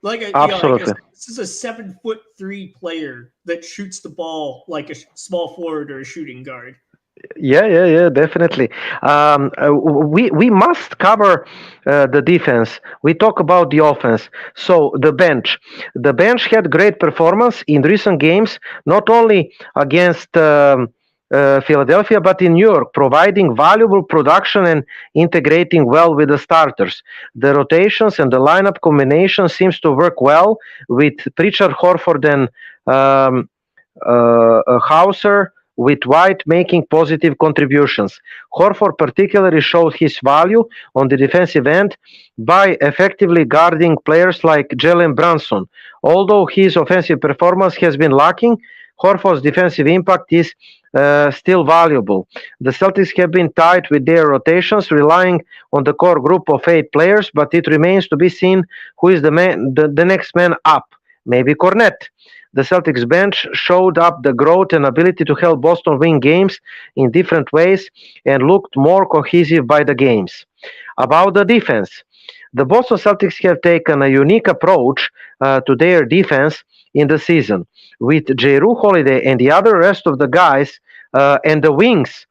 Absolutely. This is a 7'3" player that shoots the ball like a small forward or a shooting guard. Yeah, definitely. We must cover the defense. We talk about the offense. So the bench had great performance in recent games, not only against Philadelphia, but in New York, providing valuable production and integrating well with the starters. The rotations and the lineup combination seems to work well with Pritchard, Horford, and Hauser, with White making positive contributions. Horford particularly showed his value on the defensive end by effectively guarding players like Jaylen Brown. Although his offensive performance has been lacking, Horford's defensive impact is still valuable. The Celtics have been tight with their rotations, relying on the core group of 8 players, but it remains to be seen who is the next man up. Maybe Kornet. The Celtics bench showed up the growth and ability to help Boston win games in different ways and looked more cohesive by the games. About the defense, the Boston Celtics have taken a unique approach to their defense in the season, with Jrue Holiday and the other rest of the guys and the wings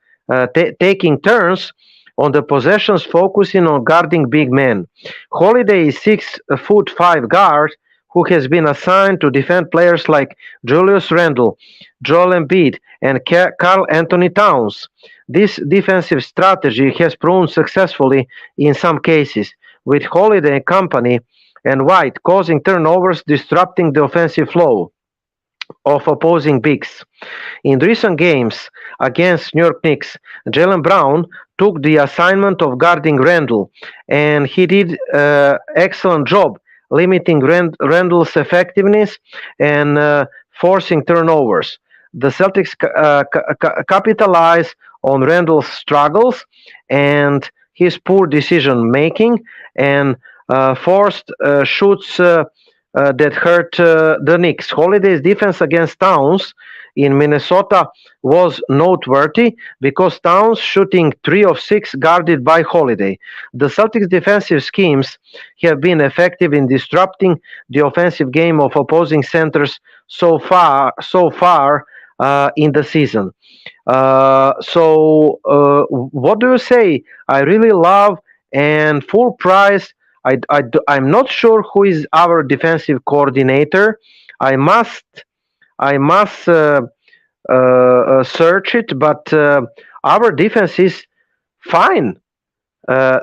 taking turns on the possessions, focusing on guarding big men. Holiday is 6'5" guard who has been assigned to defend players like Julius Randle, Joel Embiid, and Karl Anthony Towns. This defensive strategy has proven successfully in some cases, with Holiday and company and White causing turnovers, disrupting the offensive flow of opposing bigs. In recent games against New York Knicks, Jaylen Brown took the assignment of guarding Randle, and he did an excellent job limiting Randle's effectiveness and forcing turnovers. The Celtics capitalize on Randle's struggles and his poor decision making and forced shoots that hurt the Knicks. Holiday's defense against Towns in Minnesota was noteworthy because Towns shooting 3 of 6 guarded by Holiday. The Celtics defensive schemes have been effective in disrupting the offensive game of opposing centers so far in the season. What do you say? I really love and full price. I'm not sure who is our defensive coordinator. I must search it, but our defense is fine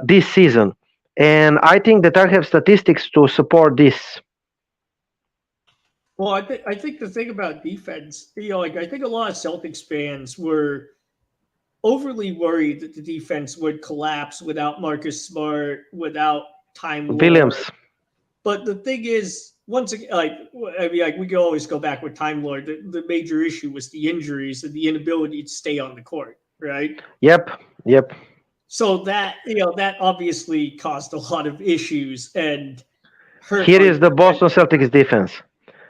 this season, and I think that I have statistics to support this. Well, I think the thing about defense, I think a lot of Celtics fans were overly worried that the defense would collapse without Marcus Smart, without Time Lord. Williams. But the thing is, once again, we can always go back with Time Lord. The major issue was the injuries and the inability to stay on the court, right? Yep. So that obviously caused a lot of issues and hurt. Here is the Boston Celtics defense.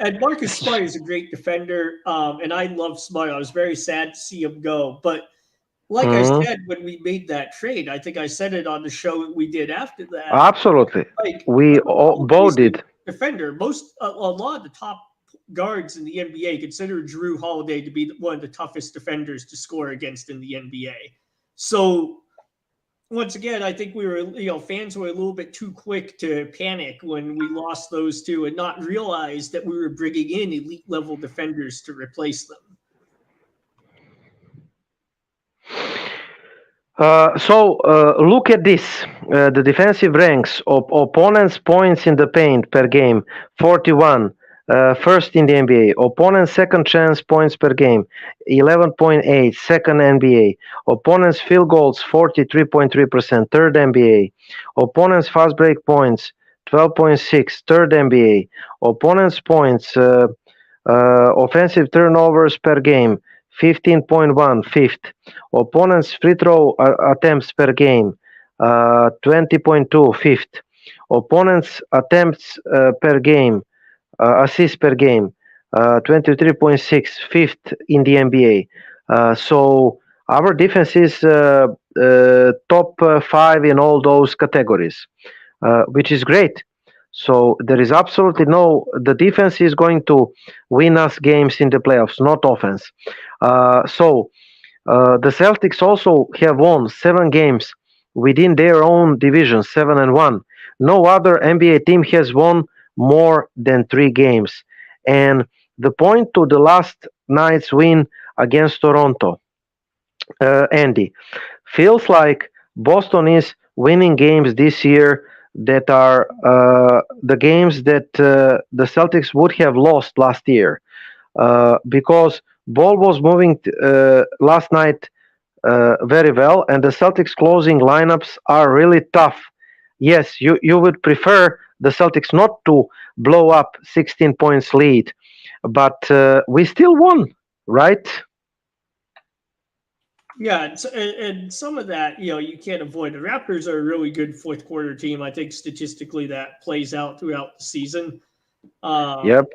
And Marcus Smart is a great defender, and I love Smart. I was very sad to see him go, but like I said when we made that trade, I think I said it on the show we did after that. Absolutely, we both did. Defender, a lot of the top guards in the NBA consider Drew Holiday to be one of the toughest defenders to score against in the NBA. So once again, I think we were, fans were a little bit too quick to panic when we lost those two and not realize that we were bringing in elite level defenders to replace them. Look at this. The defensive ranks of opponents' points in the paint per game, 41. First in the NBA. Opponent's second chance points per game, 11.8. Second NBA. Opponent's field goals, 43.3%. Third NBA. Opponent's fast break points, 12.6. Third NBA. Opponent's points, offensive turnovers per game, 15.1. Fifth. Opponent's free throw attempts per game, 20.2. Fifth. Opponent's attempts per game, assists per game, 23.6. Fifth in the NBA. So our defense is top 5 in all those categories, which is great. So there is absolutely the defense is going to win us games in the playoffs, not offense. The Celtics also have won 7 games within their own division, 7-1. No other NBA team has won more than 3 games. And the point to the last night's win against Toronto, Andy, feels like Boston is winning games this year that are the games that the Celtics would have lost last year, because ball was moving last night very well, and the Celtics closing lineups are really tough. Yes, you would prefer the Celtics not to blow up 16 points lead, but we still won, right? Yeah, and some of that, you can't avoid. The Raptors are a really good fourth quarter team. I think statistically that plays out throughout the season. Yep.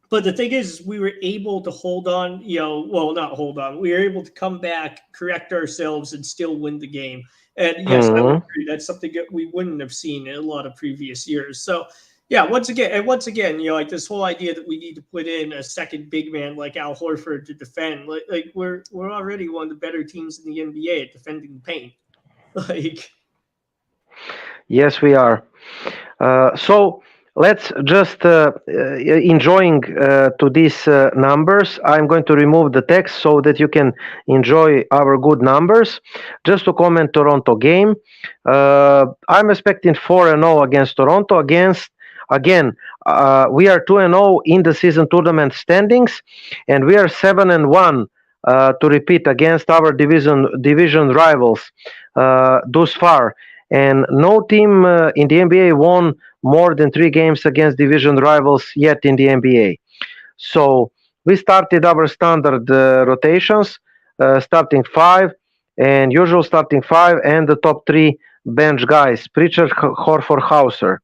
But the thing is, we were able to hold on, not hold on. We were able to come back, correct ourselves, and still win the game. And yes, I would agree. That's something that we wouldn't have seen in a lot of previous years. So, yeah, once again, like this whole idea that we need to put in a second big man like Al Horford to defend, like we're already one of the better teams in the NBA at defending paint. Yes, we are. So let's just enjoying to these numbers. I'm going to remove the text so that you can enjoy our good numbers. Just to comment Toronto game, I'm expecting 4-0 against Toronto. Again, we are 2-0 in the season tournament standings, and we are 7-1 to repeat against our division rivals thus far. And no team in the NBA won more than 3 games against division rivals yet in the NBA. So we started our standard rotations, starting 5 and usual starting 5 and the top 3 bench guys, Pritchard, Horford, Hauser.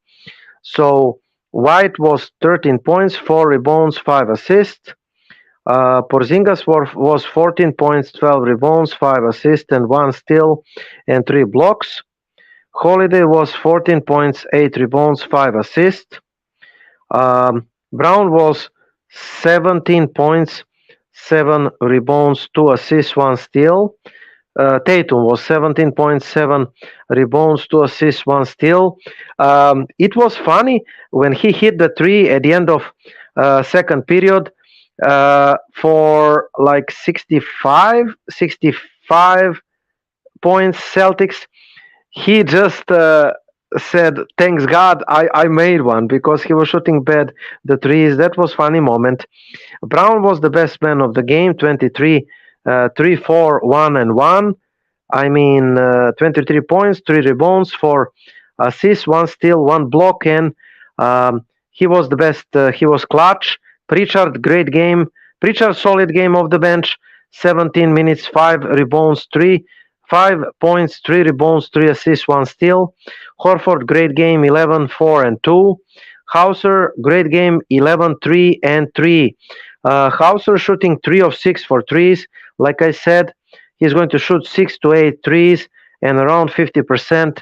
So White was 13 points, 4 rebounds, 5 assists. Porzingas was 14 points, 12 rebounds, 5 assists, and 1 steal and 3 blocks. Holiday was 14 points, 8 rebounds, 5 assists. Brown was 17 points, 7 rebounds, 2 assists, 1 steal. Tatum was 17 points, 7 rebounds, 2 assists, 1 steal. It was funny when he hit the 3 at the end of second period for like 65 points Celtics. He just said, thanks God I made one, because he was shooting bad the threes. That was funny moment. Brown was the best man of the game, 23, 3, 4, 1, and 1. I mean, 23 points, 3 rebounds, 4 assists, 1 steal, 1 block, and he was the best. He was clutch. Pritchard, great game. Pritchard, solid game off the bench, 17 minutes, 5 rebounds, 5 points, 3 rebounds, 3 assists, 1 steal. Horford, great game, 11, 4, and 2. Hauser, great game, 11, 3, and 3. Hauser shooting 3 of 6 for threes. Like I said, he's going to shoot 6 to 8 threes and around 50%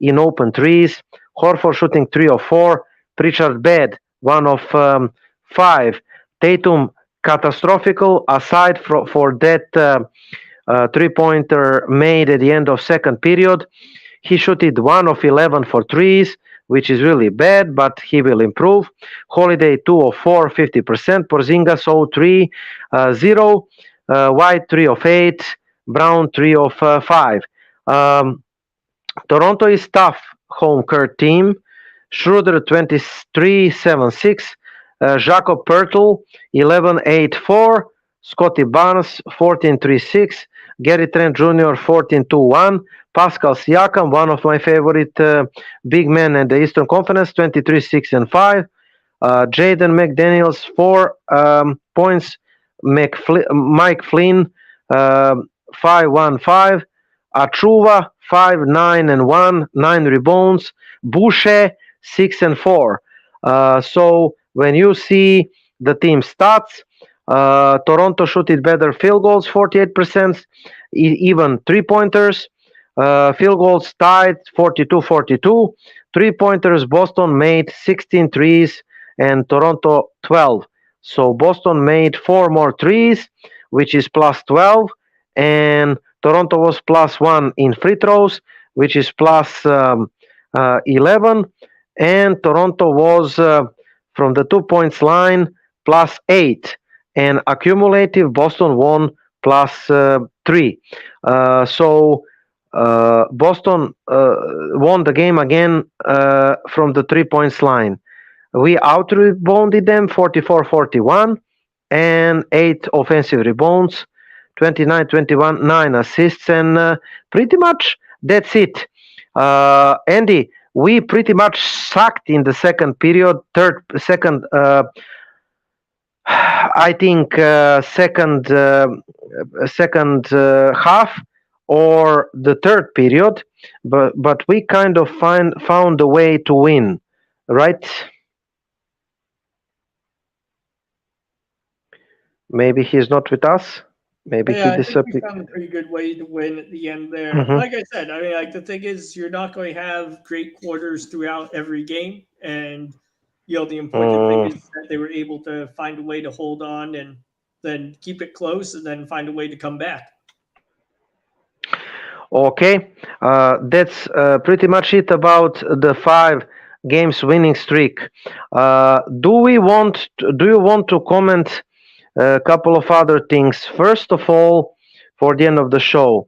in open threes. Horford shooting 3 of 4. Pritchard bad, 1 of 5. Tatum catastrophical. Aside for that three-pointer made at the end of second period, he shot it 1 of 11 for threes, which is really bad, but he will improve. Holiday 2 of 4, 50%. Porzingas 0-3, 0. White 3 of 8. Brown 3 of 5. Toronto is tough home court team. Schroeder 23-7-6. Jakob Pertl 11-8-4. Scotty Barnes 14-3-6. Gary Trent Jr. 14-2-1. Pascal Siakam, one of my favorite big men in the Eastern Conference, 23-6-5. Jaden McDaniels 4 points. Mike Flynn 5-1-5. Achuva 5-9-1, 9 rebounds. Boucher 6-4. So when you see the team stats, Toronto shooted better field goals, 48%, even three-pointers. Field goals tied 42-42. Three-pointers, Boston made 16 threes and Toronto 12. So Boston made 4 more threes, which is plus 12, and Toronto was plus 1 in free throws, which is plus 11, and Toronto was from the 2 points line plus 8, and accumulative Boston won plus 3. So Boston won the game again from the 3 points line. We out-rebounded them 44-41 and 8 offensive rebounds, 29-21, 9 assists, and pretty much that's it. Andy, we pretty much sucked in the second period, second half or the third period, but we kind of found a way to win, right? Maybe he's not with us. Maybe he disappeared. I think we found a pretty good way to win at the end there. Mhm. Like I said, I mean, like the thing is, you're not going to have great quarters throughout every game, and the important thing is that they were able to find a way to hold on and then keep it close, and then find a way to come back. Okay, that's pretty much it about the 5 games winning streak. Do you want to comment a couple of other things? First of all, for the end of the show,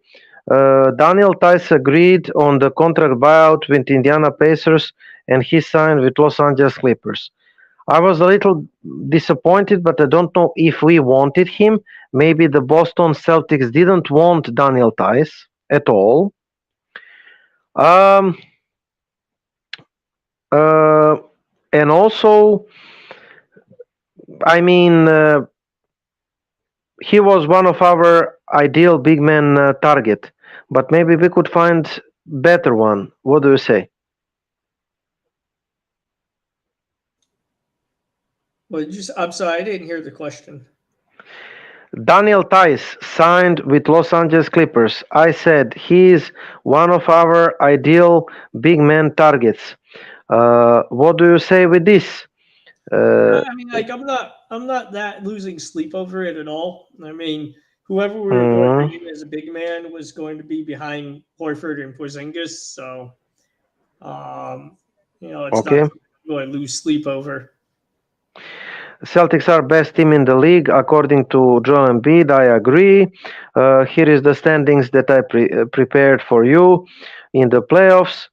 Daniel Theis agreed on the contract buyout with Indiana Pacers, and he signed with Los Angeles Clippers. I was a little disappointed, but I don't know if we wanted him. Maybe the Boston Celtics didn't want Daniel Theis at all. And also, I mean, he was one of our ideal big man target, but maybe we could find better one. What do you say? Well, I'm sorry, I didn't hear the question. Daniel Theis signed with Los Angeles Clippers. I said he's one of our ideal big man targets. What do you say with this? I mean, like I'm not that losing sleep over it at all. I mean, whoever we were going to bring in as a big man was going to be behind Horford and Porzingas, so it's Okay. not going to lose sleep over. Celtics are best team in the league according to Joel Embiid. I agree. Here is the standings that I prepared for you in the playoffs.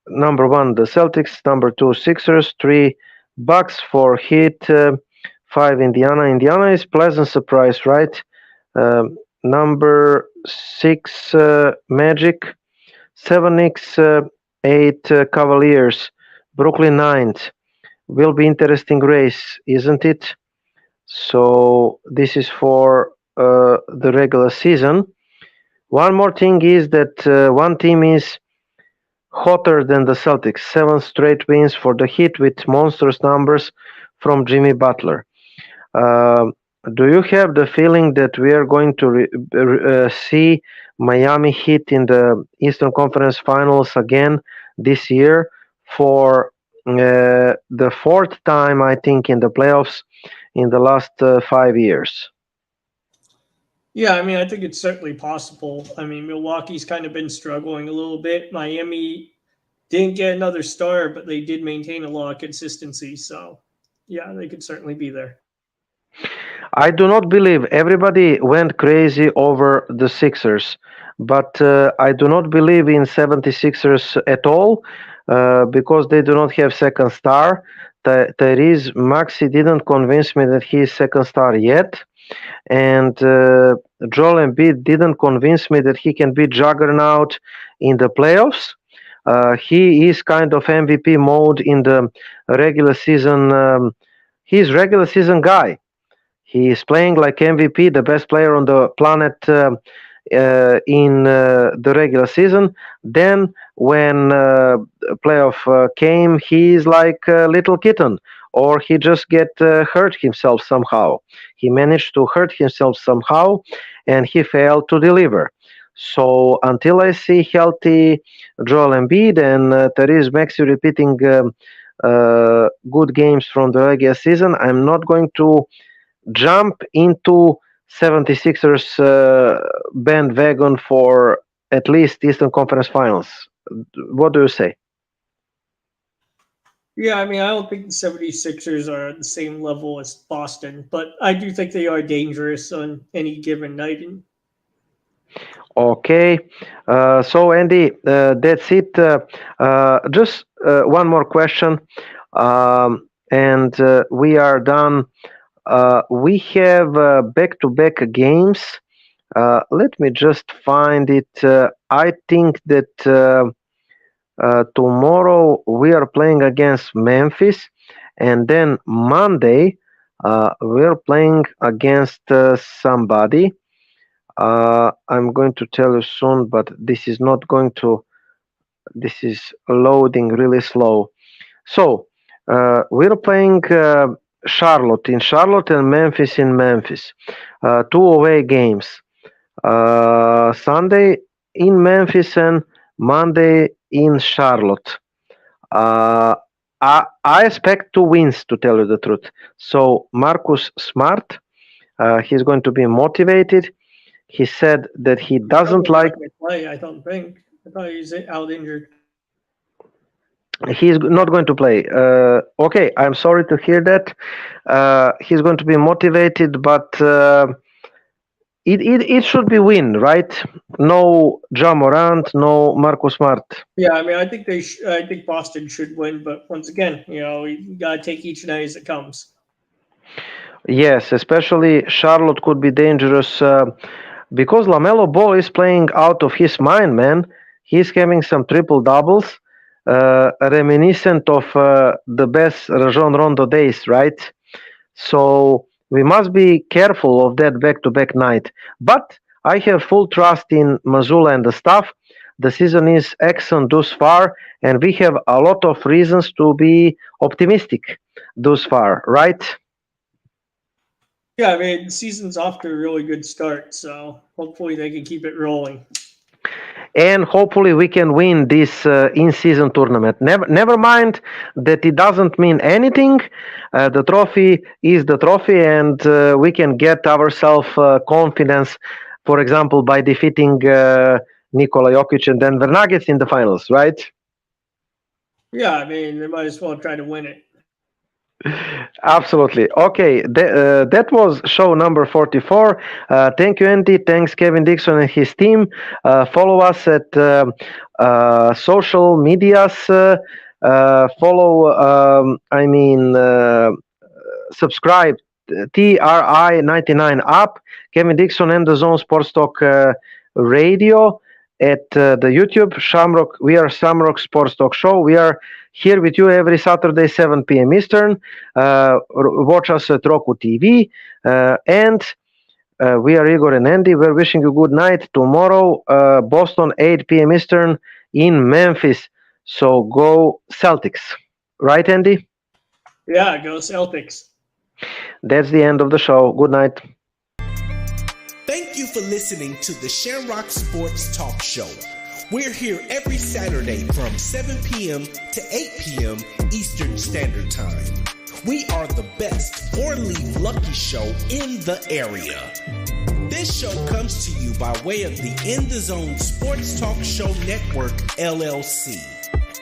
Number 1, the Celtics. Number 2, Sixers. 3, Bucks. 4, Heat. 5, Indiana. Indiana is pleasant surprise, right? Number 6, Magic. 7, Knicks. 8, Cavaliers. Brooklyn 9th. Will be interesting race, isn't it? So this is for the regular season. One more thing is that one team is hotter than the Celtics. 7 straight wins for the Heat with monstrous numbers from Jimmy Butler. Do you have the feeling that we are going to see Miami Heat in the Eastern Conference Finals again this year for the fourth time, I think, in the playoffs in the last 5 years. Yeah, I mean, I think it's certainly possible. I mean, Milwaukee's kind of been struggling a little bit. Miami didn't get another star, but they did maintain a lot of consistency. So, yeah, they could certainly be there. I do not believe everybody went crazy over the Sixers, but I do not believe in 76ers at all because they do not have second star. Tyrese Maxey didn't convince me that he is second star yet, and Joel Embiid didn't convince me that he can be juggernaut in the playoffs. He is kind of MVP mode in the regular season. He's regular season guy. He is playing like MVP, the best player on the planet in the regular season. Then, when playoff came, he is like a little kitten, or he just get hurt himself somehow. He managed to hurt himself somehow, and he failed to deliver. So until I see healthy Joel Embiid and Therese Maxey repeating good games from the regular season, I'm not going to jump into 76ers bandwagon for at least Eastern Conference Finals. What do you say? Yeah, I mean, I don't think the 76ers are at the same level as Boston, but I do think they are dangerous on any given night. Okay, so Andy, that's it. Just one more question, and we are done. We have back-to-back games. Let me just find it. I think that tomorrow we are playing against Memphis, and then Monday we're playing against somebody. I'm going to tell you soon, but this is not going to. This is loading really slow. So we're playing Charlotte in Charlotte and Memphis in Memphis. Two away games. Sunday in Memphis and Monday in Charlotte. I expect 2 wins, to tell you the truth. So Marcus Smart, he's going to be motivated. He said that he doesn't like. Play, I don't think. I thought he was out injured. He's not going to play. Okay, I'm sorry to hear that. He's going to be motivated, but it should be win, right? No Ja Morant, no Marcus Smart. Yeah, I mean, I think I think Boston should win, but once again, you gotta take each night as it comes. Yes, especially Charlotte could be dangerous because LaMelo Ball is playing out of his mind, man. He's having some triple doubles. Reminiscent of the best Rajon Rondo days, right? So we must be careful of that back-to-back night. But I have full trust in Mazzulla and the staff. The season is excellent thus far, and we have a lot of reasons to be optimistic thus far, right? Yeah, I mean, the season's off to a really good start, so hopefully they can keep it rolling. And hopefully we can win this in-season tournament. Never mind that it doesn't mean anything. The trophy is the trophy, and we can get ourselves confidence, for example, by defeating Nikola Jokic and Denver Nuggets in the finals, right? Yeah, I mean, they might as well try to win it. Absolutely. Okay, that was show number 44. Thank you, Andy. Thanks, Kevin Dixon and his team. Follow us at social medias. Subscribe. TRI99 app. Kevin Dixon and the Zone Sports Talk Radio at the YouTube Shamrock. We are Shamrock Sports Talk Show. We are here with you every Saturday, 7 p.m. Eastern. Watch us at Roku TV. And we are Igor and Andy. We're wishing you good night. Tomorrow, Boston, 8 p.m. Eastern in Memphis. So go Celtics. Right, Andy? Yeah, go Celtics. That's the end of the show. Good night. Thank you for listening to the Shamrock Sports Talk Show. We're here every Saturday from 7 p.m. to 8 p.m. Eastern Standard Time. We are the best 4-leaf lucky show in the area. This show comes to you by way of the In the Zone Sports Talk Show Network, LLC.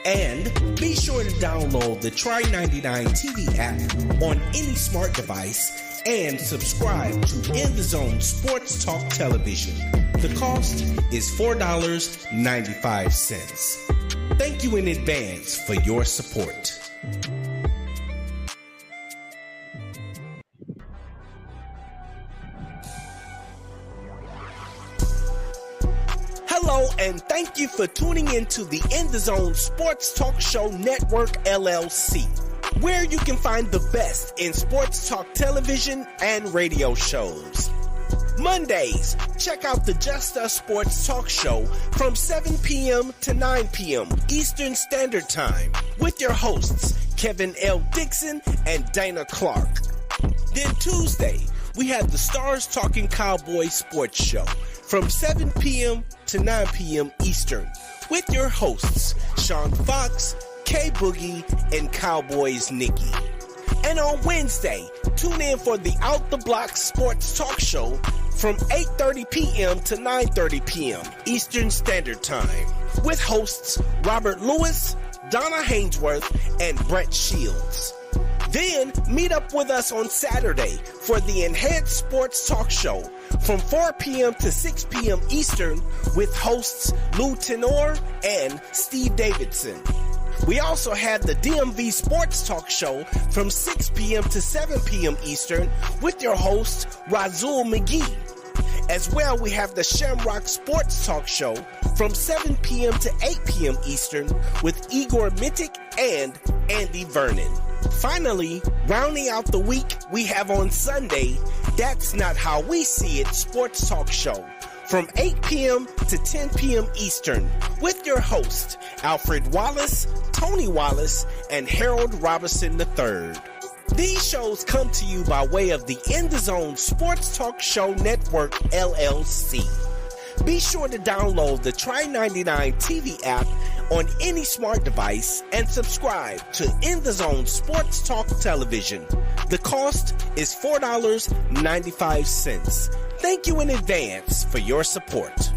And be sure to download the Try99 TV app on any smart device and subscribe to In the Zone Sports Talk Television. The cost is $4.95. Thank you in advance for your support. Hello, and thank you for tuning in to the In the Zone Sports Talk Show Network, LLC, where you can find the best in sports talk television and radio shows. Mondays, check out the Just Us Sports Talk Show from 7 p.m. to 9 p.m. Eastern Standard Time with your hosts, Kevin L. Dixon and Dana Clark. Then Tuesday, we have the Stars Talking Cowboys Sports Show from 7 p.m. to 9 p.m. Eastern with your hosts, Sean Fox, K Boogie, and Cowboys Nikki. And on Wednesday, tune in for the Out the Block Sports Talk Show from 8:30 p.m. to 9:30 p.m. Eastern Standard Time with hosts Robert Lewis, Donna Hainsworth, and Brett Shields. Then meet up with us on Saturday for the Enhanced Sports Talk Show from 4 p.m. to 6 p.m. Eastern with hosts Lou Tenor and Steve Davidson. We also have the DMV Sports Talk Show from 6 p.m. to 7 p.m. Eastern with your host Razul McGee. As well, we have the Shamrock Sports Talk Show from 7 p.m. to 8 p.m. Eastern with Igor Mintic and Andy Vernon. Finally, rounding out the week, we have on Sunday, That's Not How We See It Sports Talk Show from 8 p.m. to 10 p.m. Eastern with your host, Alfred Wallace, Tony Wallace, and Harold Robinson III. These shows come to you by way of the In the Zone Sports Talk Show Network, LLC. Be sure to download the Try99 TV app on any smart device and subscribe to In the Zone Sports Talk Television. The cost is $4.95. Thank you in advance for your support.